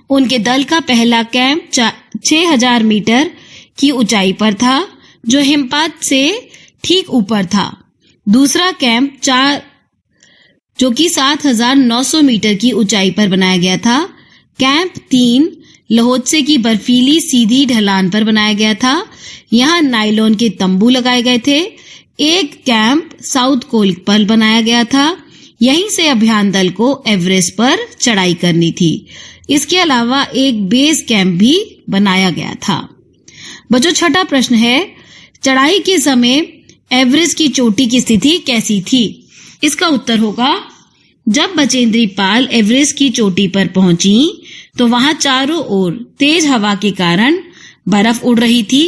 [SPEAKER 2] उनके दल का पहला कैंप 6000 मीटर की ऊंचाई पर था, जो हिमपात से ठीक ऊपर था। दूसरा कैंप 4 जो कि 7900 मीटर की ऊंचाई पर बनाया गया था। कैंप 3 लोहत्से की बर्फीली सीधी ढलान पर बनाया गया था। यहाँ नायलॉन के तंबू लगाए गए थे। एक कैंप साउथ कोल पर बनाया गया था। यहीं से अभियान दल को एवरेस्ट पर चढ़ाई करनी थी। इसके अलावा एक बेस कैंप भी बनाया गया था। बच्चों 6वां प्रश्न है, चढ़ाई के समय एवरेस्ट की चोटी की स्थिति कैसी थी? इसका उत्तर होगा, जब बचेंद्री पाल एवरेस्ट की चोटी पर पहुंची तो वहां चारों ओर तेज हवा के कारण बर्फ उड़ रही थी।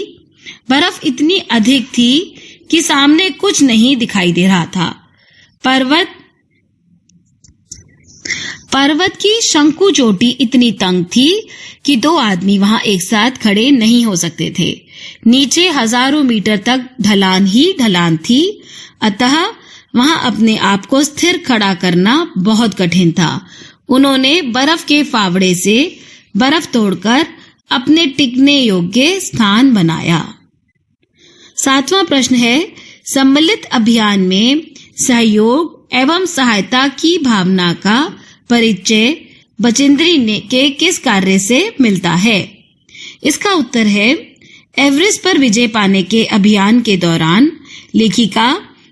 [SPEAKER 2] बर्फ इतनी अधिक थी कि सामने कुछ नहीं दिखाई दे रहा था। पर्वत की शंकु चोटी इतनी तंग थी कि 2 आदमी वहां एक साथ खड़े नहीं हो सकते थे। नीचे हजारों मीटर तक ढलान ही ढलान थी, अतः वहां अपने आप को स्थिर खड़ा करना बहुत कठिन था। उन्होंने बर्फ के फावड़े से बर्फ तोड़कर अपने टिकने योग्य स्थान बनाया। 7वां प्रश्न है, सम्मिलित अभियान में सहयोग एवं सहायता की भावना का परिचय बचेंद्री के किस कार्य से मिलता है? इसका उत्तर है, एवरेस्ट पर विजय पाने के अभियान के दौरान लेखिका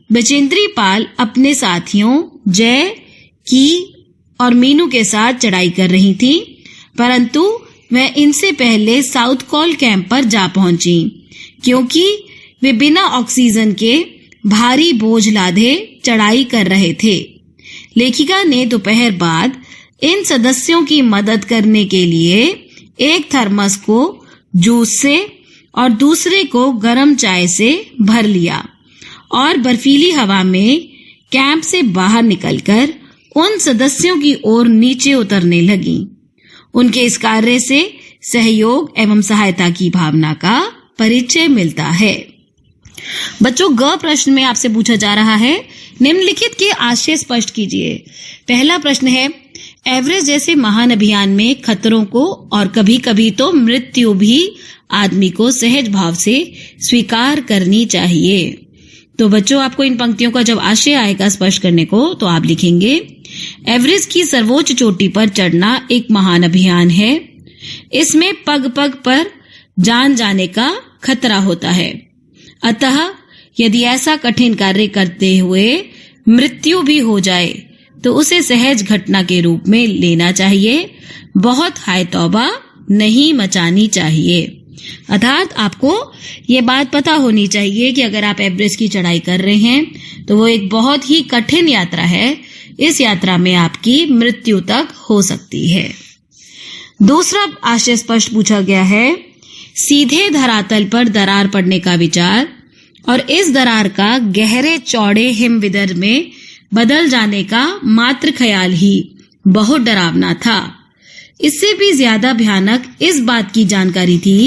[SPEAKER 2] बचेंद्री पाल अपने साथियों जय, की और मीनू के साथ चढ़ाई कर रही थी, परंतु वह इनसे पहले साउथ कोल कैंप पर जा पहुंची क्योंकि वे बिना ऑक्सीजन के भारी बोझ लादे चढ़ाई कर रहे थे। लेखिका ने दोपहर बाद इन सदस्यों की मदद करने के लिए एक थर्मस को जूस से और दूसरे को गर्म चाय से भर लिया और बर्फीली हवा में कैंप से बाहर निकलकर उन सदस्यों की ओर नीचे उतरने लगी। उनके इस कार्य से सहयोग एवं सहायता की भावना का परिचय मिलता है। बच्चों, ग प्रश्न में आपसे पूछा जा रहा है, निम्नलिखित के आशय स्पष्ट कीजिए। पहला प्रश्न है, एवरेस्ट जैसे महान अभियान में खतरों को और कभी कभी तो मृत्यु भी आदमी को सहज भाव से स्वीकार करनी चाहिए। तो बच्चों, आपको इन पंक्तियों का जब आशय आएगा स्पष्ट करने को तो आप लिखेंगे, एवरेस्ट की सर्वोच्च चोटी पर चढ़ना एक महान अभियान है। इसमें पग पग पर जान जाने का खतरा होता है, अतः यदि ऐसा कठिन कार्य करते हुए मृत्यु भी हो जाए तो उसे सहज घटना के रूप में लेना चाहिए, बहुत हाय तौबा नहीं मचानी चाहिए। अर्थात आपको ये बात पता होनी चाहिए कि अगर आप एवरेस्ट की चढ़ाई कर रहे हैं तो वो एक बहुत ही कठिन यात्रा है, इस यात्रा में आपकी मृत्यु तक हो सकती है। दूसरा आशय स्पष्ट पूछा गया है, सीधे धरातल पर दरार पड़ने का विचार और इस दरार का गहरे चौड़े हिमविदर में बदल जाने का मात्र ख्याल ही बहुत डरावना था। इससे भी ज्यादा भयानक इस बात की जानकारी थी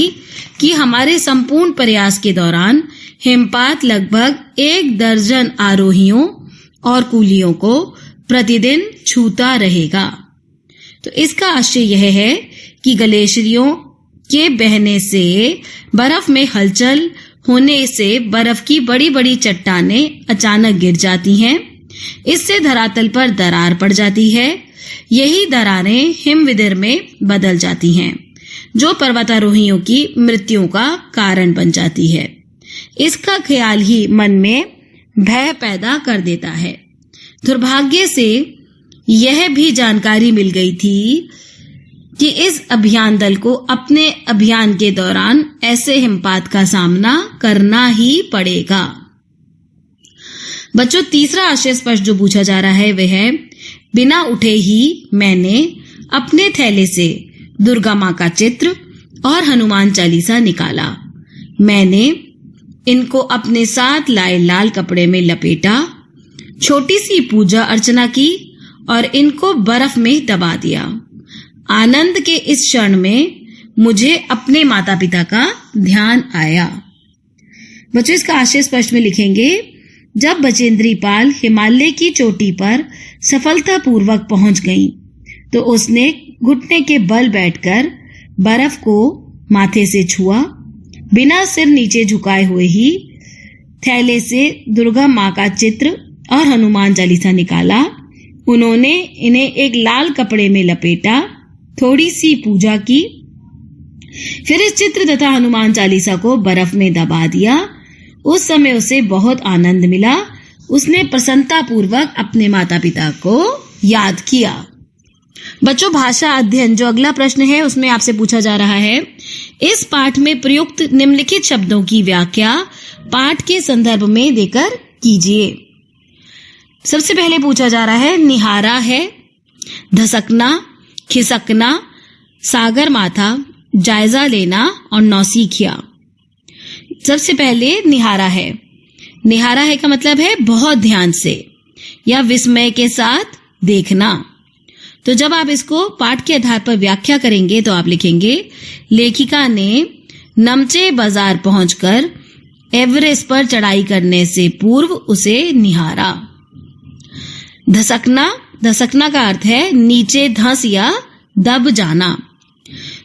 [SPEAKER 2] कि हमारे संपूर्ण प्रयास के दौरान हिमपात लगभग 1 दर्जन आरोहियों और कूलियों को प्रतिदिन छूता रहेगा। तो इसका आशय यह है कि ग्लेशियरों के बहने से, बर्फ में हलचल होने से बर्फ की बड़ी बड़ी चट्टानें अचानक गिर जाती हैं। इससे धरातल पर दरार पड़ जाती है। यही दरारें हिमविदर में बदल जाती हैं, जो पर्वतारोहियों की मृत्यु का कारण बन जाती है। इसका ख्याल ही मन में भय पैदा कर देता है। दुर्भाग्य से यह भी जानकारी मिल गई थी कि इस अभियान दल को अपने अभियान के दौरान ऐसे हिमपात का सामना करना ही पड़ेगा। बच्चों, तीसरा आशय स्पष्ट जो पूछा जा रहा है वह है, बिना उठे ही मैंने अपने थैले से दुर्गा माँ का चित्र और हनुमान चालीसा निकाला। मैंने इनको अपने साथ लाए लाल कपड़े में लपेटा, छोटी सी पूजा अर्चना की और इनको बर्फ में दबा दिया। आनंद के इस क्षण में मुझे अपने माता पिता का ध्यान आया। बच्चों, इसका आशय स्पष्ट में लिखेंगे, जब बचेंद्री पाल हिमालय की चोटी पर सफलतापूर्वक पहुंच गईं, तो उसने घुटने के बल बैठकर बर्फ को माथे से छुआ, बिना सिर नीचे झुकाए हुए ही थैले से दुर्गा माँ का चित्र और हनुमान चालीसा निकाला। उन्होंने इन्हें एक लाल कपड़े में लपेटा, थोड़ी सी पूजा की, फिर इस चित्र तथा हनुमान चालीसा को बर्फ में दबा दिया। उस समय उसे बहुत आनंद मिला। उसने प्रसन्नता पूर्वक अपने माता पिता को याद किया। बच्चों, भाषा अध्ययन जो अगला प्रश्न है उसमें आपसे पूछा जा रहा है, इस पाठ में प्रयुक्त निम्नलिखित शब्दों की व्याख्या पाठ के संदर्भ में देकर कीजिए। सबसे पहले पूछा जा रहा है, निहारा है, धसकना, खिसकना, सागर माथा, जायजा लेना और नौसीखिया। सबसे पहले निहारा है। निहारा है का मतलब है बहुत ध्यान से या विस्मय के साथ देखना। तो जब आप इसको पाठ के आधार पर व्याख्या करेंगे तो आप लिखेंगे, लेखिका ने नमचे बाजार पहुंचकर एवरेस्ट पर चढ़ाई करने से पूर्व उसे निहारा। धसकना, धसकना का अर्थ है नीचे धंस या दब जाना।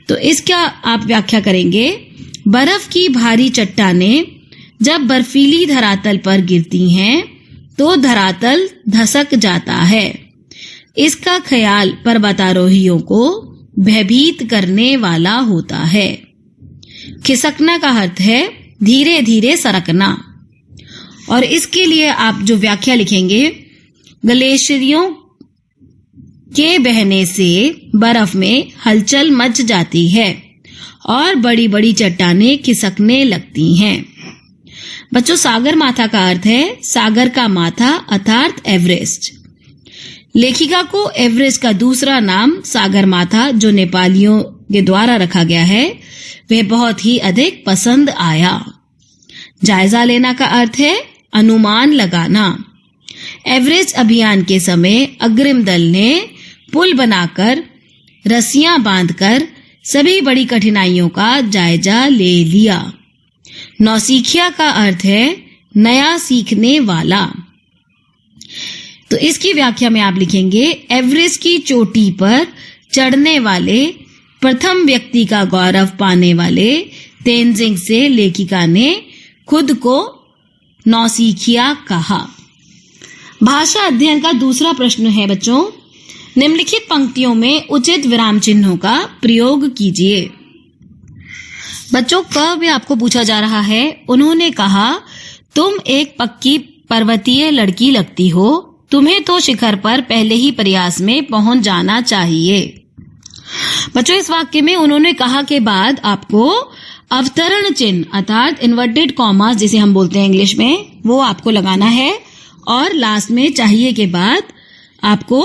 [SPEAKER 2] तो इसका आप व्याख्या करेंगे, बर्फ की भारी चट्टानें जब बर्फीली धरातल पर गिरती हैं तो धरातल धसक जाता है। इसका ख्याल पर्वतारोहियों को भयभीत करने वाला होता है। खिसकना का अर्थ है धीरे धीरे सरकना, और इसके लिए आप जो व्याख्या लिखेंगे, ग्लेशियरों के बहने से बर्फ में हलचल मच जाती है और बड़ी बड़ी चट्टानें खिसकने लगती हैं। बच्चों, सागर माथा का अर्थ है सागर का माथा अर्थात एवरेस्ट। लेखिका को एवरेस्ट का दूसरा नाम सागर माथा, जो नेपालियों के द्वारा रखा गया है, वह बहुत ही अधिक पसंद आया। जायजा लेना का अर्थ है अनुमान लगाना। एवरेस्ट अभियान के समय अग्रिम दल ने पुल बनाकर, रस्सियां बांधकर सभी बड़ी कठिनाइयों का जायजा ले लिया। नौसिखिया का अर्थ है नया सीखने वाला। तो इसकी व्याख्या में आप लिखेंगे, एवरेस्ट की चोटी पर चढ़ने वाले प्रथम व्यक्ति का गौरव पाने वाले तेनजिंग से लेखिका ने खुद को नौसिखिया कहा। भाषा अध्ययन का दूसरा प्रश्न है बच्चों, निम्नलिखित पंक्तियों में उचित विराम चिन्हों का प्रयोग कीजिए। बच्चों, क में आपको पूछा जा रहा है, उन्होंने कहा, तुम एक पक्की पर्वतीय लड़की लगती हो, तुम्हें तो शिखर पर पहले ही प्रयास में पहुंच जाना चाहिए। बच्चों, इस वाक्य में उन्होंने कहा के बाद आपको अवतरण चिन्ह अर्थात इन्वर्टेड कॉमास जिसे हम बोलते हैं इंग्लिश में, वो आपको लगाना है, और लास्ट में चाहिए के बाद आपको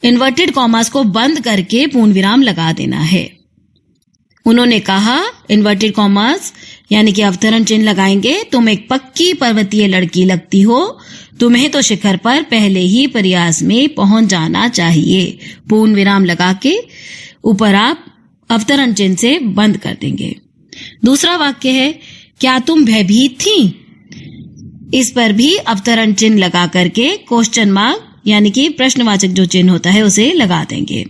[SPEAKER 2] इन्वर्टेड कॉमास को बंद करके पूर्ण विराम लगा देना है। उन्होंने कहा इन्वर्टेड कॉमास यानी कि अवतरण चिन्ह लगाएंगे, तुम एक पक्की पर्वतीय लड़की लगती हो, तुम्हें तो शिखर पर पहले ही प्रयास में पहुंच जाना चाहिए। पूर्ण विराम लगा के ऊपर आप अवतरण चिन्ह से बंद कर देंगे। दूसरा वाक्य है, क्या तुम भयभीत थी? इस पर भी अवतरण चिन्ह लगा करके क्वेश्चन मार्क यानी कि प्रश्नवाचक जो चिन्ह होता है उसे लगा देंगे।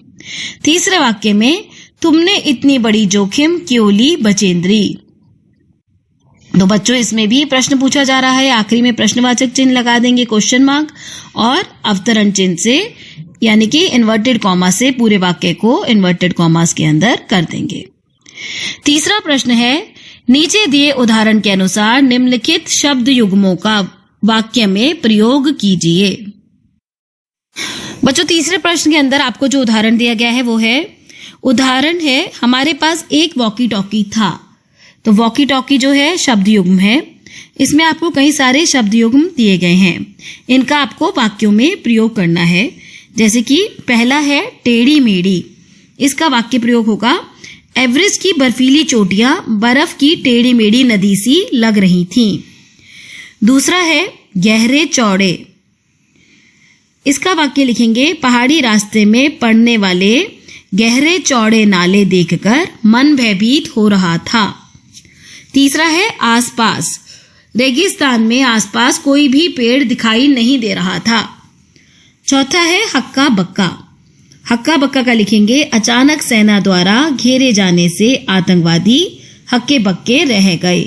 [SPEAKER 2] तीसरे वाक्य में, तुमने इतनी बड़ी जोखिम क्यों ली बचेंद्री? तो बच्चों, इसमें भी प्रश्न पूछा जा रहा है, आखिरी में प्रश्नवाचक चिन्ह लगा देंगे क्वेश्चन मार्क, और अवतरण चिन्ह से यानी कि इन्वर्टेड कॉमा से पूरे वाक्य को इन्वर्टेड कॉमास के अंदर कर देंगे। तीसरा प्रश्न है, नीचे दिए उदाहरण के अनुसार निम्नलिखित शब्द युग्मों का वाक्य में प्रयोग कीजिए। बच्चों, तीसरे प्रश्न के अंदर आपको जो उदाहरण दिया गया है वो है, उदाहरण है, हमारे पास एक वॉकी टॉकी था। तो वॉकी टॉकी जो है शब्द युग्म है, इसमें आपको कई सारे शब्द युग्म दिए गए हैं, इनका आपको वाक्यों में प्रयोग करना है। जैसे कि पहला है टेढ़ी मेढ़ी, इसका वाक्य प्रयोग होगा, एवरेस्ट की बर्फीली चोटियां बर्फ की टेढ़ी मेढ़ी नदी सी लग रही थीं। दूसरा है गहरे चौड़े, इसका वाक्य लिखेंगे, पहाड़ी रास्ते में पड़ने वाले गहरे चौड़े नाले देखकर मन भयभीत हो रहा था। तीसरा है आसपास, रेगिस्तान में आसपास कोई भी पेड़ दिखाई नहीं दे रहा था। चौथा है हक्का बक्का, हक्का बक्का का लिखेंगे, अचानक सेना द्वारा घेरे जाने से आतंकवादी हक्के बक्के रह गए।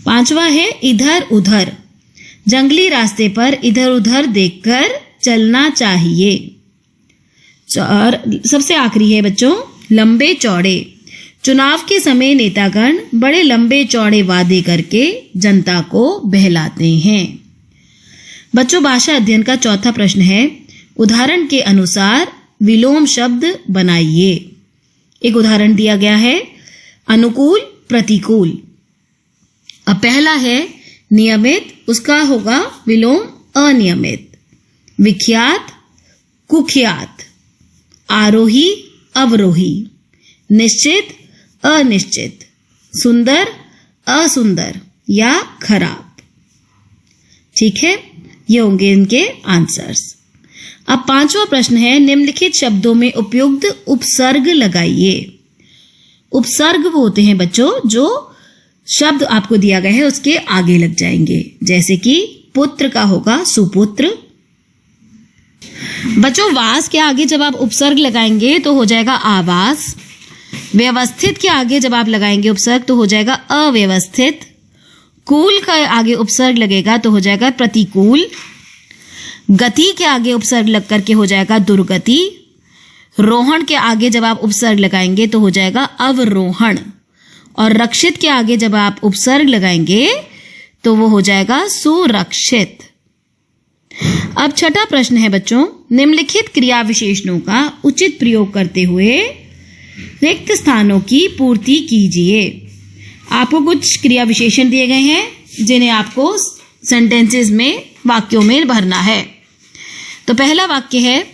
[SPEAKER 2] पांचवा है इधर उधर, जंगली रास्ते पर इधर उधर देखकर चलना चाहिए। और सबसे आखिरी है बच्चों लंबे चौड़े, चुनाव के समय नेतागण बड़े लंबे चौड़े वादे करके जनता को बहलाते हैं। बच्चों, भाषा अध्ययन का चौथा प्रश्न है, उदाहरण के अनुसार विलोम शब्द बनाइए। एक उदाहरण दिया गया है, अनुकूल प्रतिकूल। अब पहला है नियमित, उसका होगा विलोम अनियमित। विख्यात कुख्यात, आरोही अवरोही, निश्चित अनिश्चित, सुंदर असुंदर या खराब। ठीक है, ये होंगे इनके आंसर्स। अब पांचवा प्रश्न है, निम्नलिखित शब्दों में उपयुक्त उपसर्ग लगाइए। उपसर्ग वो होते हैं बच्चों जो शब्द आपको दिया गया है उसके आगे लग जाएंगे, जैसे कि पुत्र का होगा सुपुत्र। बच्चों, वास के आगे जब आप उपसर्ग लगाएंगे तो हो जाएगा आवास। व्यवस्थित के आगे जब आप लगाएंगे उपसर्ग तो हो जाएगा अव्यवस्थित। कूल का आगे उपसर्ग लगेगा तो हो जाएगा प्रतिकूल। गति के आगे उपसर्ग लग करके हो जाएगा दुर्गति। रोहण के आगे जब आप उपसर्ग लगाएंगे तो हो जाएगा अवरोहण। और रक्षित के आगे जब आप उपसर्ग लगाएंगे तो वो हो जाएगा सुरक्षित। अब छठा प्रश्न है बच्चों, निम्नलिखित क्रिया विशेषणों का उचित प्रयोग करते हुए रिक्त स्थानों की पूर्ति कीजिए। आपको कुछ क्रिया विशेषण दिए गए हैं जिन्हें आपको सेंटेंसेस में, वाक्यों में भरना है। तो पहला वाक्य है,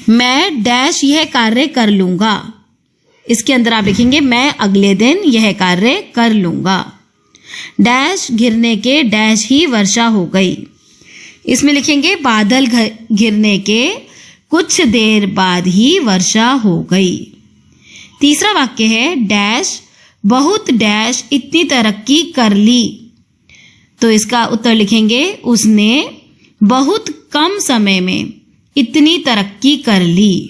[SPEAKER 2] मैं डैश यह कार्य कर लूंगा। इसके अंदर आप लिखेंगे मैं अगले दिन यह कार्य कर लूंगा। डैश गिरने के डैश ही वर्षा हो गई। इसमें लिखेंगे बादल गिरने के कुछ देर बाद ही वर्षा हो गई। तीसरा वाक्य है, डैश बहुत डैश इतनी तरक्की कर ली। तो इसका उत्तर लिखेंगे उसने बहुत कम समय में इतनी तरक्की कर ली।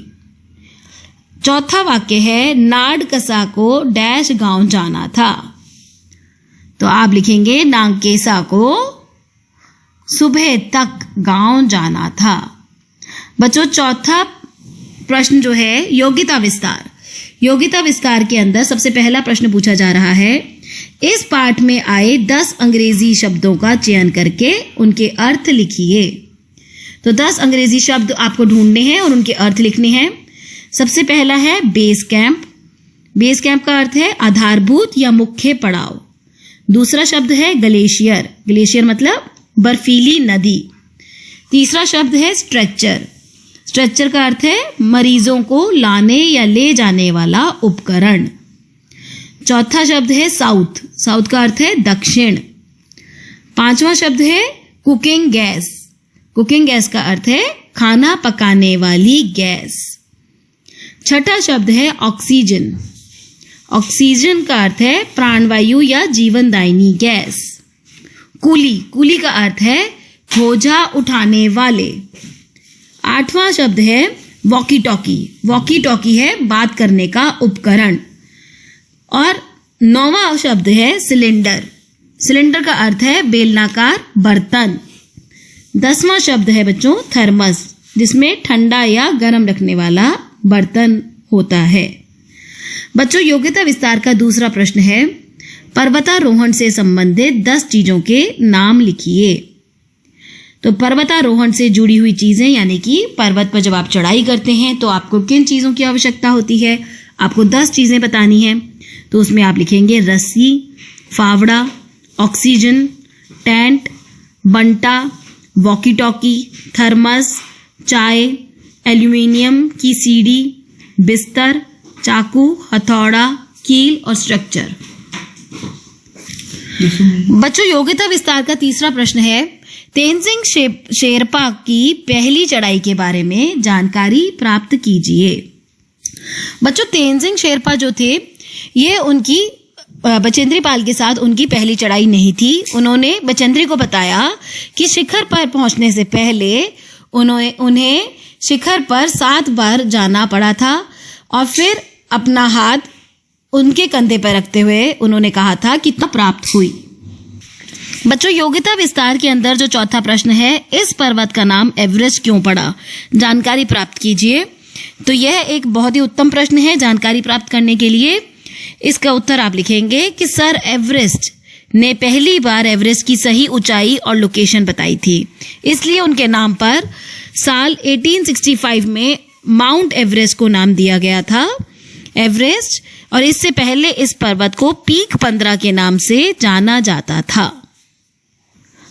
[SPEAKER 2] चौथा वाक्य है, नाडकसा को डैश गांव जाना था। तो आप लिखेंगे नागकेसा को सुबह तक गांव जाना था। बच्चों चौथा प्रश्न जो है योग्यता विस्तार। योग्यता विस्तार के अंदर सबसे पहला प्रश्न पूछा जा रहा है, इस पाठ में आए 10 अंग्रेजी शब्दों का चयन करके उनके अर्थ लिखिए। तो 10 अंग्रेजी शब्द आपको ढूंढने हैं और उनके अर्थ लिखने हैं। सबसे पहला है बेस कैंप। बेस कैंप का अर्थ है आधारभूत या मुख्य पड़ाव। दूसरा शब्द है ग्लेशियर। ग्लेशियर मतलब बर्फीली नदी। तीसरा शब्द है स्ट्रेचर। स्ट्रेचर का अर्थ है मरीजों को लाने या ले जाने वाला उपकरण। चौथा शब्द है साउथ। साउथ का अर्थ है दक्षिण। पांचवा शब्द है कुकिंग गैस। कुकिंग गैस का अर्थ है खाना पकाने वाली गैस। छठा शब्द है ऑक्सीजन। ऑक्सीजन का अर्थ है प्राणवायु या जीवनदायिनी गैस। कूली। कूली का अर्थ है बोझा उठाने वाले। आठवां शब्द है वॉकी टॉकी। वॉकी टॉकी है बात करने का उपकरण। और नौवां शब्द है सिलेंडर। सिलेंडर का अर्थ है बेलनाकार बर्तन। 10वां शब्द है बच्चों थर्मस, जिसमें ठंडा या गर्म रखने वाला बर्तन होता है। बच्चों योग्यता विस्तार का दूसरा प्रश्न है, पर्वतारोहण से संबंधित 10 चीजों के नाम लिखिए। तो पर्वतारोहण से जुड़ी हुई चीजें, यानी कि पर्वत पर जब आप चढ़ाई करते हैं तो आपको किन चीजों की आवश्यकता होती है, आपको 10 चीजें बतानी है। तो उसमें आप लिखेंगे रस्सी, फावड़ा, ऑक्सीजन, टेंट, बंटा, वॉकी टॉकी, थर्मस, चाय, एल्यूमिनियम की सीढ़ी, बिस्तर, चाकू, हथौड़ा, कील और स्ट्रक्चर। बच्चों योग्यता विस्तार का तीसरा प्रश्न है, तेनजिंग शेरपा की पहली चढ़ाई के बारे में जानकारी प्राप्त कीजिए। बच्चों तेनजिंग शेरपा जो थे ये उनकी बचेंद्री पाल के साथ उनकी पहली चढ़ाई नहीं थी। उन्होंने बचेंद्री को बताया कि शिखर पर पहुंचने से पहले उन्हें शिखर पर 7 बार जाना पड़ा था और फिर अपना हाथ उनके कंधे पर रखते हुए उन्होंने कहा था कि तो प्राप्त हुई। बच्चों योग्यता विस्तार के अंदर जो चौथा प्रश्न है, इस पर्वत का नाम एवरेस्ट क्यों पड़ा, जानकारी प्राप्त कीजिए। तो यह एक बहुत ही उत्तम प्रश्न है जानकारी प्राप्त करने के लिए। इसका उत्तर आप लिखेंगे कि सर एवरेस्ट ने पहली बार एवरेस्ट की सही ऊंचाई और लोकेशन बताई थी, इसलिए उनके नाम पर साल 1865 में माउंट एवरेस्ट को नाम दिया गया था एवरेस्ट। और इससे पहले इस पर्वत को पीक 15 के नाम से जाना जाता था।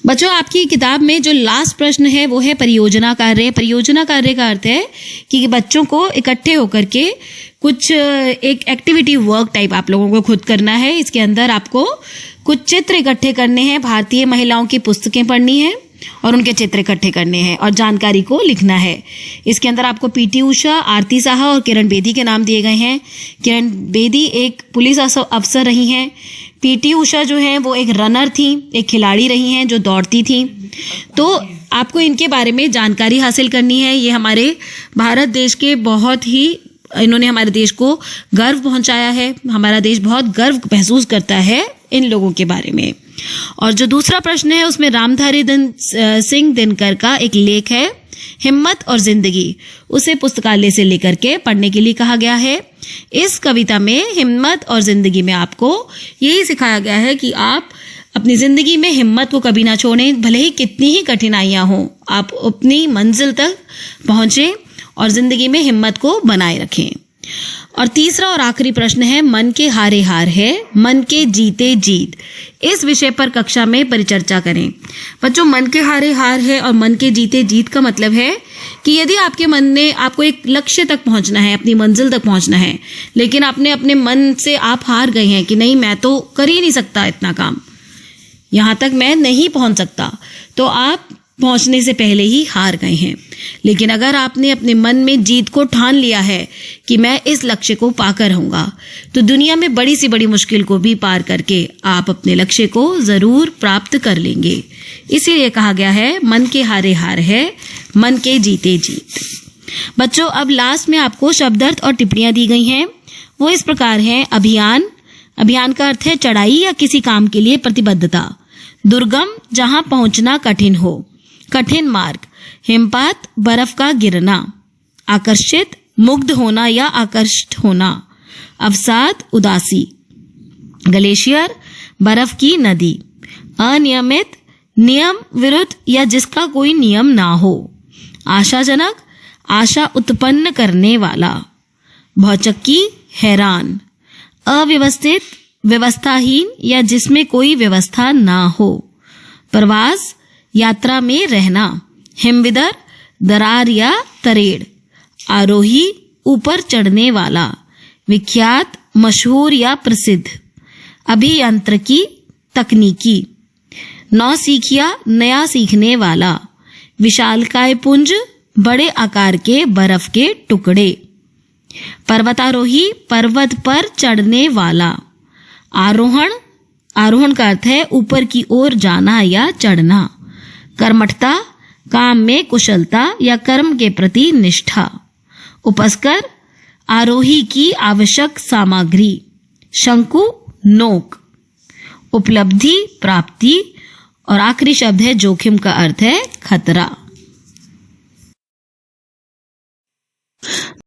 [SPEAKER 2] बच्चों आपकी किताब में जो लास्ट प्रश्न है वो है परियोजना कार्य। परियोजना कार्य का अर्थ है कि बच्चों को इकट्ठे होकर के कुछ एक एक्टिविटी वर्क टाइप आप लोगों को खुद करना है। इसके अंदर आपको कुछ चित्र इकट्ठे करने हैं, भारतीय महिलाओं की पुस्तकें पढ़नी है और उनके चित्र इकट्ठे करने हैं और जानकारी को लिखना है। इसके अंदर आपको पीटी उषा, आरती साहा और किरण बेदी के नाम दिए गए हैं। किरण बेदी एक पुलिस अफसर रही हैं। पीटी उषा जो है वो एक रनर थी, एक खिलाड़ी रही हैं जो दौड़ती थी। तो आपको इनके बारे में जानकारी हासिल करनी है। ये हमारे भारत देश के बहुत ही
[SPEAKER 1] इन्होंने हमारे देश को गर्व पहुंचाया है। हमारा देश बहुत गर्व महसूस करता है इन लोगों के बारे में। और जो दूसरा प्रश्न है उसमें रामधारी सिंह दिनकर का एक लेख है, हिम्मत और जिंदगी। उसे पुस्तकालय से लेकर के पढ़ने के लिए कहा गया है। इस कविता में हिम्मत और जिंदगी में आपको यही सिखाया गया है कि आप अपनी जिंदगी में हिम्मत को कभी ना छोड़ें, भले ही कितनी ही कठिनाइयां हों, आप अपनी मंजिल तक पहुंचें और जिंदगी में हिम्मत को बनाए रखें। और तीसरा और आखिरी प्रश्न है, मन के हारे हार है, मन के जीते जीत। इस विषय पर कक्षा में परिचर्चा करें। बच्चों, मन के हारे हार है और मन के जीते जीत का मतलब है कि यदि आपके मन ने आपको एक लक्ष्य तक पहुंचना है, अपनी मंजिल तक पहुंचना है, लेकिन आपने अपने मन से आप हार गए हैं कि नहीं, मैं तो कर ही नहीं सकता इतना काम, यहां तक मैं नहीं पहुंच सकता, तो आप पहुंचने से पहले ही हार गए हैं। लेकिन अगर आपने अपने मन में जीत को ठान लिया है कि मैं इस लक्ष्य को पाकर रहूंगा, तो दुनिया में बड़ी सी बड़ी मुश्किल को भी पार करके आप अपने लक्ष्य को जरूर प्राप्त कर लेंगे। इसीलिए कहा गया है, मन के हारे हार है, मन के जीते जीत। बच्चों, अब लास्ट में आपको शब्दार्थ और टिप्पणियां दी गई हैं। वो इस प्रकार हैं। अभियान, अभियान का अर्थ है चढ़ाई या किसी काम के लिए प्रतिबद्धता। दुर्गम, जहां पहुंचना कठिन हो। कठिन मार्ग, हिमपात, बर्फ का गिरना। आकर्षित, मुग्ध होना या आकर्षित होना। अवसाद, उदासी। ग्लेशियर, बर्फ की नदी। अनियमित, नियम विरुद्ध या जिसका कोई नियम ना हो। आशाजनक, आशा उत्पन्न करने वाला। भौचक्की, हैरान। अव्यवस्थित, व्यवस्थाहीन या जिसमें कोई व्यवस्था ना हो। प्रवास, यात्रा में रहना। हिमविदर, दरार या तरेड़। आरोही, ऊपर चढ़ने वाला। विख्यात, मशहूर या प्रसिद्ध। अभियांत्रिकी, तकनीकी। नौसिखिया, नया सीखने वाला। विशालकाय पुंज, बड़े आकार के बर्फ के टुकड़े। पर्वतारोही, पर्वत पर चढ़ने वाला। आरोहण, आरोहण का अर्थ है ऊपर की ओर जाना या चढ़ना। कर्मठता, काम में कुशलता या कर्म के प्रति निष्ठा। उपस्कर, आरोही की आवश्यक सामग्री। शंकु, नोक। उपलब्धि, प्राप्ति। और आखिरी शब्द है जोखिम का अर्थ है खतरा।